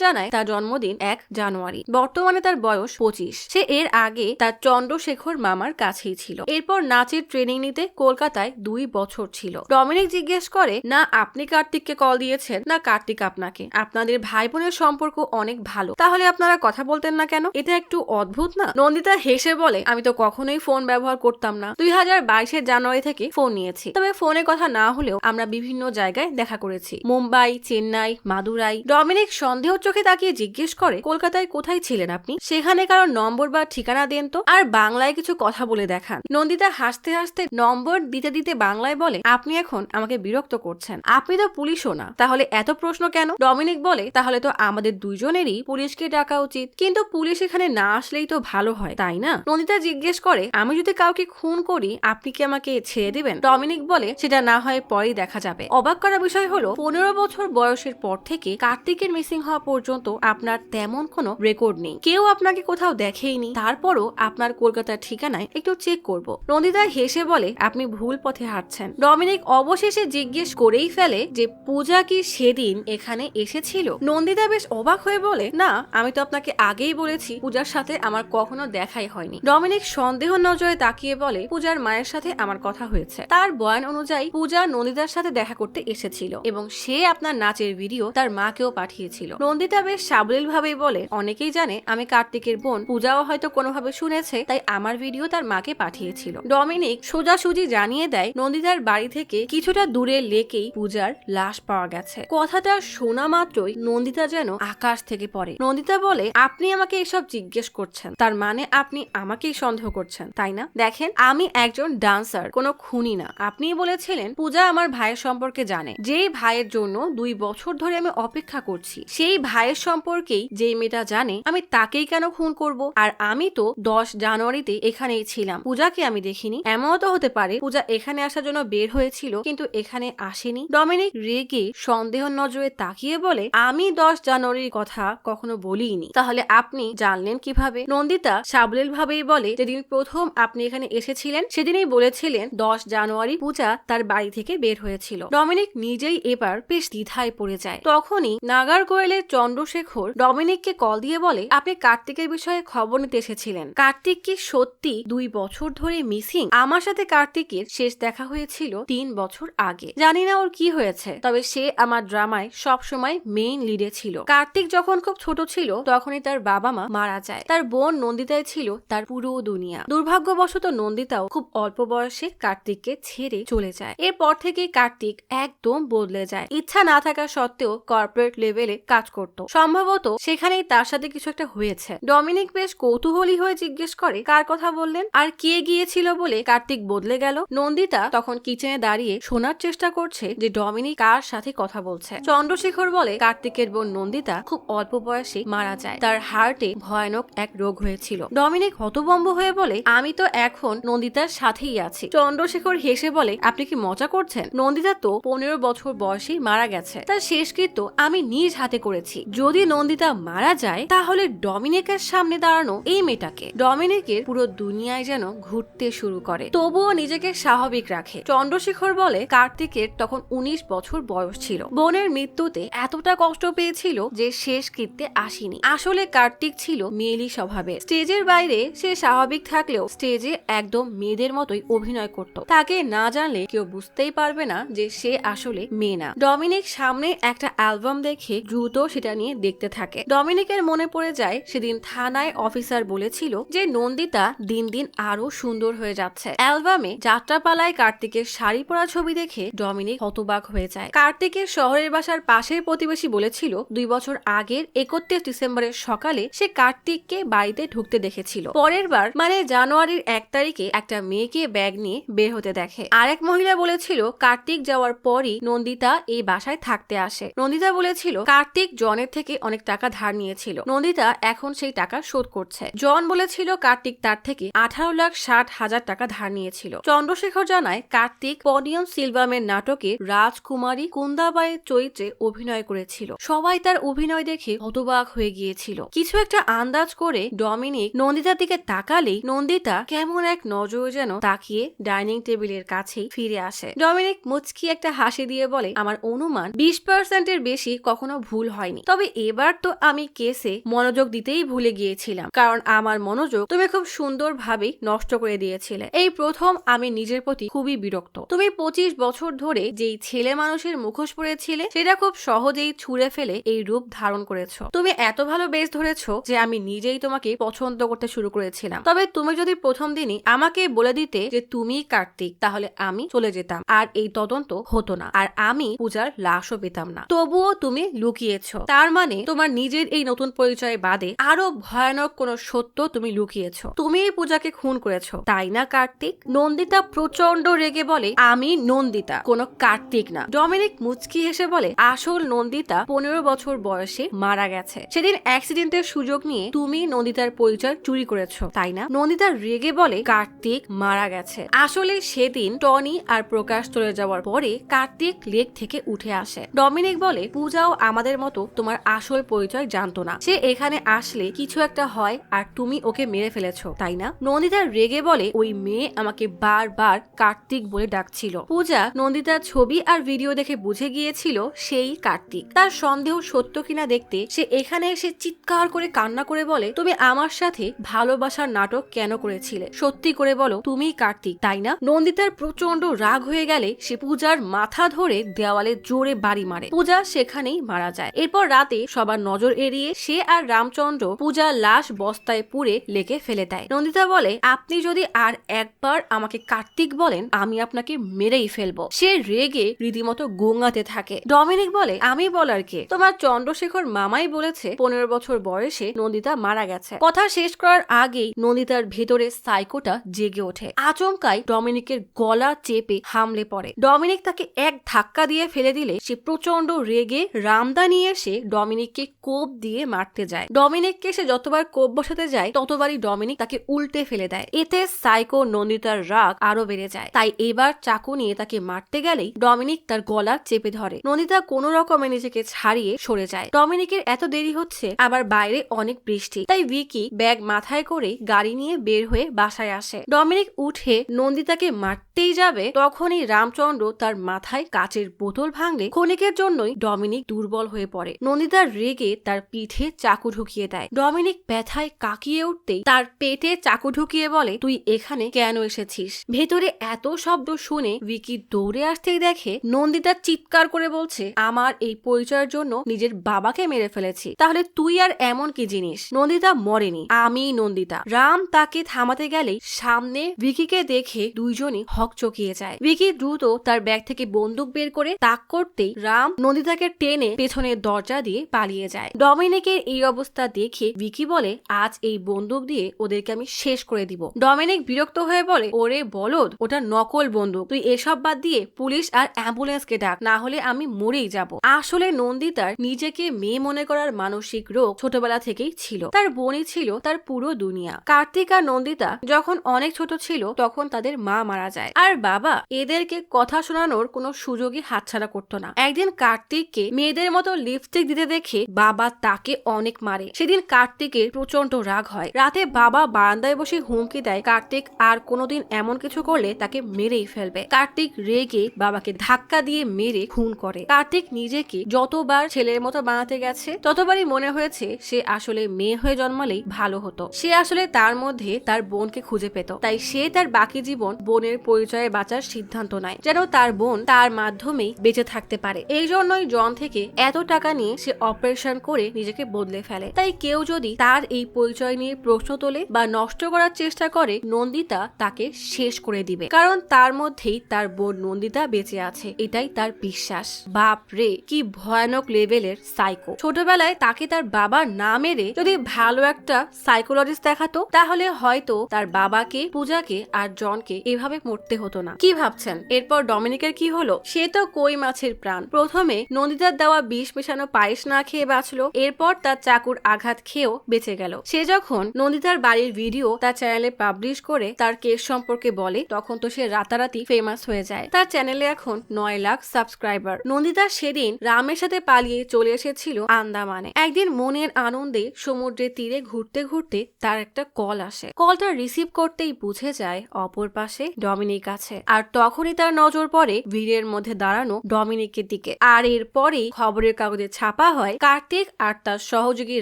জানায় তার জন্মদিন 1 জানুয়ারি, বর্তমানে তার বয়স 25। সে এর আগে তার চন্দ্রশেখর মামার কাছেই ছিল। এরপর নাচের ট্রেনিং নিতে কলকাতায় 2 বছর ছিল। ডমিনিক জিজ্ঞেস করে না আপনি কার্তিককে কল দিয়েছেন না কার্তিক আপনাকে, আপনাদের ভাই বোনের সম্পর্ক অনেক ভালো, তাহলে আপনারা কথা বলতেন না কেন? এটা একটু অদ্ভুত না? নন্দিতা হেসে বলে আমি আমি তো কখনোই ফোন ব্যবহার করতাম না। 2022-এর জানুয়ারি থেকে ফোন নিয়েছি। তবে ফোনে কথা না হলেও আমরা বিভিন্ন জায়গায় দেখা করেছি, মুম্বাই, চেন্নাই, মাদুরাই। ডমিনিক সন্দেহ চোখে তাকিয়ে জিজ্ঞেস করে, কলকাতায় কোথায় ছিলেন আপনি? সেখানে কারো নম্বর বা ঠিকানা দেন তো, আর বাংলায় কিছু কথা বলে দেখান। নন্দিতা হাসতে হাসতে নম্বর দিতে দিতে বাংলায় বলে, আপনি এখন আমাকে বিরক্ত করছেন। আপনি তো পুলিশও না, তাহলে এত প্রশ্ন কেন? ডমিনিক বলে, তাহলে তো আমাদের দুইজনেরই পুলিশকে ডাকা উচিত। কিন্তু পুলিশ এখানে না আসলেই তো ভালো হয়, তাই না? নন্দিতা জিজ্ঞেস করে, আমি যদি কাউকে খুন করি আপনি কি আমাকে ছেড়ে দিবেন? ডমিনিক বলে, সেটা না হয় পরেই দেখা যাবে। অবাক করা বিষয় হলো 15 বছর বয়সের পর থেকে কার্তিকের মিসিং হওয়া পর্যন্ত আপনার তেমন কোনো রেকর্ড নেই, কেউ আপনাকে কোথাও দেখেইনি। তারপরও আপনার কলকাতার ঠিকানায় একটু চেক করব। নন্দিতা হেসে বলে, আপনি ভুল পথে হাঁটছেন। ডমিনিক অবশেষে জিজ্ঞেস করেই ফেলে যে পূজা কি সেদিন এখানে এসেছিল? নন্দিতা বেশ অবাক হয়ে বলে, না, আমি তো আপনাকে আগেই বলেছি পূজার সাথে আমার কখনো দেখাই হয়নি। ডমিনিক সন্দেহ নজরে তাকিয়ে বলে, পূজার মায়ের সাথে আমার কথা হয়েছে। তার বয়ান অনুযায়ী পূজা নন্দিতার সাথে দেখা করতে এসেছিল এবং সে আপনার নাচের ভিডিও তার মাকেও পাঠিয়েছিল। নন্দিতা বেশ সাবলীল ভাবেই বলে, অনেকেই জানে আমি কার্তিকের বোন, পূজাও হয়তো কোনোভাবে শুনেছে, তাই আমার ভিডিও তার মাকে পাঠিয়েছিল। ডমিনিক সোজাসুজি জানিয়ে দেয়, নন্দিতার বাড়ি থেকে কিছুটা দূরে লেকেই পূজার লাশ পাওয়া গেছে। কথাটা শোনা মাত্রই নন্দিতা যেন আকাশ থেকে পড়ে। নন্দিতা বলে, আপনি আমাকে এসব জিজ্ঞেস করছেন, তার মানে আপনি আমাকেই সন্দেহ করছেন, তাই না? দেখেন, আমি একজন ডান্সার, কোনো খুনি না। আপনিই বলেছিলেন পূজা আমার ভাইয়ের সম্পর্কে জানে, যেই ভাইয়ের জন্য 2 বছর ধরে আমি অপেক্ষা করছি। সেই ভাইয়ের সম্পর্কেই যেই মেয়েটা জানে, আমি তাকেই কেন খুন করব? আর আমি তো 10 জানুয়ারিতে এখানেই ছিলাম, পূজাকে আমি দেখিনি। এমনও তো হতে পারে পূজা এখানে আসার জন্য বের হয়েছিল কিন্তু এখানে আসেনি। ডমিনিক রেগে সন্দেহ নজরে তাকিয়ে বলে, আমি 10 জানুয়ারির কথা কখনো বলিনি, তাহলে আপনি জানলেন কিভাবে? নন্দিতা সাবলীল ভাবেই বলে, যেদিন প্রথম আপনি এখানে এসেছিলেন সেদিনই বলেছিলেন 10 জানুয়ারি পূজা তার বাড়ি থেকে বের হয়েছিল। ডমিনিক নিজেই এবার বেশ দ্বিধায় পড়ে যায়। তখনই নাগারকোয়েলের চন্দ্রশেখর ডমিনিককে কল দিয়ে বলে, আপনি কার্তিকের বিষয়ে খবর নিতে এসেছিলেন। কার্তিক কি সত্যি 2 বছর ধরে মিসিং? আমার সাথে কার্তিকের শেষ দেখা হয়েছিল 3 বছর আগে। জানি না ওর কি হয়েছে, তবে সে আমার ড্রামায় সবসময় মেইন লিডে ছিল। কার্তিক যখন খুব ছোট ছিল তখনই তার বাবা মা মারা যায়। তার বোন নন্দিতাই ছিল তার পুরো দুনিয়া। দুর্ভাগ্যবশত নন্দিতাও খুব অল্প বয়সে কার্তিককে ছেড়ে চলে যায়। এরপর থেকে কার্তিক একদম বদলে যায়। ইচ্ছা না থাকা সত্ত্বেও কর্পোরেট লেভেলে কাজ করত। সম্ভবত সেখানেই তার সাথে কিছু একটা হয়েছে। ডমিনিক বেশ কৌতূহলী হয়ে জিজ্ঞেস করে, কার কথা বললেন আর কে গিয়েছিল বলে কার্তিক বদলে গেল? নন্দিতা তখন কিচেনে দাঁড়িয়ে শোনার চেষ্টা করছে যে ডমিনিক কার সাথে কথা বলছে। চন্দ্রশেখর বলে, কার্তিকের বোন নন্দিতা খুব অল্প বয়সে মারা যায়, তার হার্টে ভয়ানক এক রোগ হয়েছিল। ডমিনিক হতভম্ব হয়ে বলে, আমি তো এখন নন্দিতার সাথেই আছি। চন্দ্রশেখর হেসে বলে, আপনি কি মজা করছেন? নন্দিতা তো 15 বছর বয়সে মারা গেছে, তার শেষকৃত্য আমি নিজ হাতে করেছি। যদি নন্দিতা মারা যায় তাহলে ডমিনিকের সামনে দাঁড়ানো এই মেয়েটাকে? ডমিনিকের পুরো দুনিয়ায় যেন ঘুরতে শুরু করে, তবুও নিজেকে স্বাভাবিক রাখে। চন্দ্রশেখর বলে, কার্তিকের তখন 19 বছর বয়স ছিল। বোনের মৃত্যুতে এতটা কষ্ট পেয়েছিল যে শেষকৃত্যে আসেনি। আসলে কার্তিক ছিল মেয়েলি স্বভাবের। স্টেজের বাইরে সে স্বাভাবিক থাকলেও স্টেজে একদম মেয়েদের মতোই অভিনয় করত। তাকে না জানলে কেউ বুঝতেই পারবে না যে সে আসলে মেয়ে না। ডমিনিক সামনে একটা অ্যালবাম দেখে দ্রুত সেটা নিয়ে দেখতে থাকে। ডমিনিকের মনে পড়ে যায় সেদিন থানায় অফিসার বলেছিল যে নন্দিতা দিন দিন আরো সুন্দর হয়ে যাচ্ছে। অ্যালবামে যাত্রাপালায় কার্তিকের শাড়ি পরা ছবি দেখে ডমিনিক হতবাক হয়ে যায়। কার্তিকের শহরের বাসার পাশের প্রতিবেশী বলেছিল 2 বছর আগের 31 ডিসেম্বরের সকালে সে কার্তিককে বাড়িতে ঢুকতে দেখেছিল। পরের বার মানে জানুয়ারির 1 তারিখে একটা মেয়েকে ব্যাগ নিয়ে বের হতে দেখে। আরেক মহিলা বলেছিল কার্তিক যাওয়ার পরই নন্দিতা এই বাসায় থাকতে আসে। নন্দিতা বলেছিল কার্তিক জনের থেকে অনেক টাকা ধার নিয়েছিল, নন্দিতা এখন সেই টাকা শোধ করছে। জন বলেছিল কার্তিক তার থেকে 18,60,000 টাকা ধার নিয়েছিল। চন্দ্রশেখর জানায় কার্তিক পনিয়ম সিলভামের নাটকে রাজকুমারী কুন্দাবাইয়ের চরিত্রে অভিনয় করেছিল। সবাই তার অভিনয় দেখে হতবাক হয়ে গিয়েছিল। কিছু একটা আন্দাজ করে ডমিনিক নন্দিতার দিকে তাকালেই নন্দিতা কেমন এক নজরে যেন তাকিয়ে ডাইনিং টেবিলের কাছেই ফিরে আসে। ডমিনিক মুচকি একটা হাসি দিয়ে বলে, আমার অনুমান 20% বেশি কখনো ভুল হয়নি, তবে এবার তো আমি কেসে মনোযোগ দিতেই ভুলে গিয়েছিলাম, কারণ আমার মনোযোগ তুমি খুব সুন্দরভাবে নষ্ট করে দিয়েছিলে। এই প্রথম আমি নিজের প্রতি খুবই বিরক্ত। তুমি 25 বছর ধরে যেই ছেলে মানুষের মুখোশ পরেছিলে সেটা খুব সহজেই ছুঁড়ে ফেলে এই রূপ ধারণ করেছো। তুমি এত ভালো বেশ ধরেছো যে আমি নিজেই তোমাকে পছন্দ করতে শুরু করেছিলাম। তবে তুমি যদি প্রথম দিনই আমাকে বলে দিতে যে তুমি কার্তিক, তাহলে আমি চলে যেতাম আর এই তদন্ত হতো না, আর আমি পূজার লাশও পেতাম না। তবুও তুমি লুকিয়েছ, তার মানে তোমার নিজের এই নতুন পরিচয় বাদে আরো ভয়ানক কোনো সত্য তুমি লুকিয়েছ। তুমি এই পূজাকে খুন করেছো, তাই না কার্তিক? নন্দিতা প্রচন্ড রেগে বলে, আমি নন্দিতা, কোনো কার্তিক না। ডমিনিক মুচকি হেসে বলে, আসল নন্দিতা 15 বছর বয়সে মারা গেছে। সেদিন অ্যাক্সিডেন্টের সুযোগ নিয়ে তুমি নন্দিতার পরিচয় চুরি করেছো, তাই না? নন্দিতা রেগে বলে, কার্তিক মারা গেছে। আসলে সেদিন টনি আর প্রকাশ চলে যাওয়ার পরে কার্তিক লেক থেকে উঠে আসে। ডমিনিক বলে, পূজাও আমাদের মতো তোমার আসল পরিচয় জানতো না। সে এখানে আসলে কিছু একটা হয় আর তুমি ওকে মেরে ফেলেছো, তাই না? নন্দিতা রেগে বলে, ওই মেয়ে আমাকে বারবার কার্তিক বলে ডাকছিল। পূজা নন্দিতার ছবি আর ভিডিও দেখে বুঝে গিয়েছিল সেই কার্তিক। তার সন্দেহ সত্য কিনা দেখতে সে এখানে এসে চিৎকার করে কান্না করে বলে, তুমি আমার সাথে ভালোবাসার নাটক কেন করেছিলে? সত্যি করে বলো, তুমি কার্তিক, তাই না? নন্দিতার প্রচন্ড রাগ হয়ে গেলে সে পূজার মাথা ধরে দেওয়ালে জোরে বাড়ি মারে। পূজা সেখানেই মারা যায়। এরপর রাতে সবার নজর এড়িয়ে সে আর রামচন্দ্র পূজার লাশ বস্তায় পুরে লেকে ফেলে দেয়। নন্দিতা বলে, আপনি যদি আর একবার আমাকে কার্তিক বলেন, আমি আপনাকে মেরেই ফেলবো। সে রেগে রীতিমতো গোঙাতে থাকে। ডমিনিক বলে, আমি বলার কে? তোমার চন্দ্রশেখর মামাই বলেছে 15 বছর বয়সে নন্দিতা মারা গেছে। কথা শেষ করার আগেই নন্দিতার ভেতরে সাইকোটা জেগে ওঠে। আচমকাই ডমিনিকের গলা চেপে হামলে পড়ে। ডমিনিক তাকে এক ধাক্কা দিয়ে ফেলে দিলে সে প্রচন্ড রেগে রামদা নিয়ে এসে ডমিনিককে কোপ দিয়ে মারতে যায়। ডমিনিককে সে যতবার কোপ বসাতে যায় ততবারই ডমিনিক তাকে উল্টে ফেলে দেয়। এতে সাইকো নন্দিতার রাগ আরো বেড়ে যায়। তাই এবার চাকু নিয়ে তাকে মারতে গেলেই ডমিনিক তার গলা চেপে ধরে। নন্দিতা কোনো রকমে নিজেকে ছাড়িয়ে সরে যায়। ডমিনিকের এত দেরি হচ্ছে, আবার বাইরে অনেক বৃষ্টি, তাই ভিকি ব্যাগ মাথায় করে গাড়ি নিয়ে বের হয়ে বাসায় আসে। ডমিনিক উঠে নন্দিতাকে মারতেই যাবে, তখনই রামচন্দ্র তার মাথায় কাচের বোতল ভাঙলে ক্ষণিকের জন্যই ডমিনিক দুর্বল হয়ে পড়ে। নন্দিতার রেগে তার পিঠে চাকু ঢুকিয়ে দেয়। ডমিনিক ব্যথায় কাকিয়ে উঠতেই তার পেটে চাকু ঢুকিয়ে বলে, তুই এখানে কেন এসেছিস? ভেতরে এত শব্দ শুনে ভিকি দৌড়ে আসতেই দেখে নন্দিতা চিৎকার করে বলছে, আমার এই পরিচয়ের জন্য নিজের বাবাকে মেরে ফেলেছি, তাহলে তুই আর এমন কি জিনিস? নন্দিতা মরেনি, আমি নন্দিতা। রাম তাকে থামাতে গেলেই সামনে ভিকিকে দেখে দুইজনই হকচকিয়ে যায়। ভিকি দ্রুত তার ব্যাগ থেকে বন্দুক বের করে তাক করতেই রাম নন্দিতাকে টেনে পেছনের দরজা দিয়ে পালিয়ে যায়। ডমিনিকের এই অবস্থা দেখে ভিকি বলে, আজ এই বন্দুক দিয়ে ওদেরকে আমি শেষ করে দিব। ডমিনিক বিরক্ত হয়ে বলে, ওরে বলদ, ওটা নকল বন্দুক, তুই এসব বাদ দিয়ে পুলিশ আর অ্যাম্বুলেন্সকে ডাক, না হলে আমি মরেই যাব। আসলে নন্দিতার নিজেকে মেয়ে মনে করার মানসিক রোগ ছোটবেলা থেকেই ছিল। তার বোনই ছিল তার পুরো দুনিয়া। কার্তিক আর নন্দিতা যখন অনেক ছোট ছিল তখন তাদের মা মারা যায়, আর বাবা এদেরকে কথা শোনানোর কোনো সুযোগই হাতছাড়া করতো না। একদিন কার্তিককে মেয়েদের মতো লিপস্টিক দিতে দেখে বাবা তাকে অনেক মারে। সেদিন কার্তিকের প্রচন্ড রাগ হয়। রাতে বাবা বারান্দায় বসে হুমকি দেয়, কার্তিক আর কোনোদিন এমন কিছু করলে তাকে মেরেই ফেলবে। কার্তিক রেগে বাবাকে ধাক্কা দিয়ে মেরে খুন করে। কার্তিক নিজেকে যতবার ছেলের মতো বানাতে গেছে ততবারই মনে হয়েছে সে আসলে মেয়ে হয়ে জন্মালেই ভালো হতো। সে আসলে তার মধ্যে তার বোনকে খুঁজে পেত, তাই সে তার বাকি জীবন বোনের পরিচয়ে বাঁচার সিদ্ধান্ত নেয়, যেন তার বোন তার মাধ্যমেই বেঁচে থাকতে পারে। এই জন্যই জন থেকে এত টাকা নিয়ে সে অপারেশন করে নিজেকে বদলে ফেলে। তাই কেউ যদি তার এই পরিচয় নিয়ে প্রশ্ন তোলে বা নষ্ট করার চেষ্টা করে, নন্দিতা তাকে শেষ করে দিবে, কারণ তার মধ্যেই তার বোন নন্দিতা বেঁচে আছে, এটাই তার বিশ্বাস। বাপ রে, কি ভয়ানক লেভেলের সাইকো। ছোটবেলায় তাকে তার বাবা না মেরে যদি ভালো একটা সাইকোলজিস্ট দেখাতো, তাহলে হয়তো তার বাবাকে, পূজাকে আর জনকে এভাবে মরতে হতো না। কি ভাবছেন এরপর ডমিনিকের কি হলো? সে তো কই মাছের প্রাণ। প্রথমে নন্দিতার দেওয়া বিষ মেশানো পায়েস না খেয়ে বাঁচলো, এরপর তার চাকুর আঘাত খেয়েও বেঁচে গেল। সে যখন নন্দিতার বাড়ির ভিডিও তার চ্যানেলে পাবলিশ করে তার কেস সম্পর্কে বলে, তখন তো সে রাতারাতি ফেমাস হয়ে যায়। তার চ্যানেলে এখন 9 লাখ সাবস্ক্রাইবার। নন্দিতা সেদিন রামের সাথে পালিয়ে চলে এসেছিল আন্দামানে। একদিন মনের আনন্দে সমুদ্রের তীরে ঘুরতে ঘুরতে তার একটা কল আসে। কলটা রিসিভ করতেই বুঝে যায় অপর পাশে ডমিনিক আছে, আর তখনই তার নজর পড়ে ভিড়ের মধ্যে দাঁড়ানো ডমিনিকের দিকে। আর এরপরেই খবরের কাগজে ছাপা হয় কার্তিক আর তার সহযোগী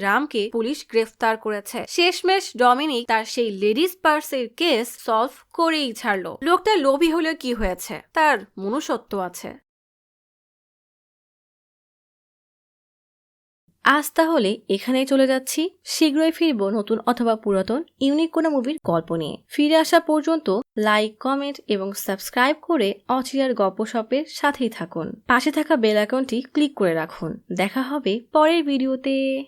রামকে পুলিশ গ্রেফতার করেছে। শেষমেশ ডমিনিক তার সেই লেডিস পার্সের কেস সলভ করেই ছাড়লো। লোকটা লোভী হলে কি হয়েছে, তার মনুষ্যত্ব আছে। আজ তাহলে এখানেই চলে যাচ্ছি। শীঘ্রই ফিরবো নতুন অথবা পুরাতন ইউনিক কোনো মুভির গল্প নিয়ে। ফিরে আসা পর্যন্ত লাইক, কমেন্ট এবং সাবস্ক্রাইব করে অচিরার গপ্পসপের সাথেই থাকুন। পাশে থাকা বেল আইকনটি ক্লিক করে রাখুন। দেখা হবে পরের ভিডিওতে।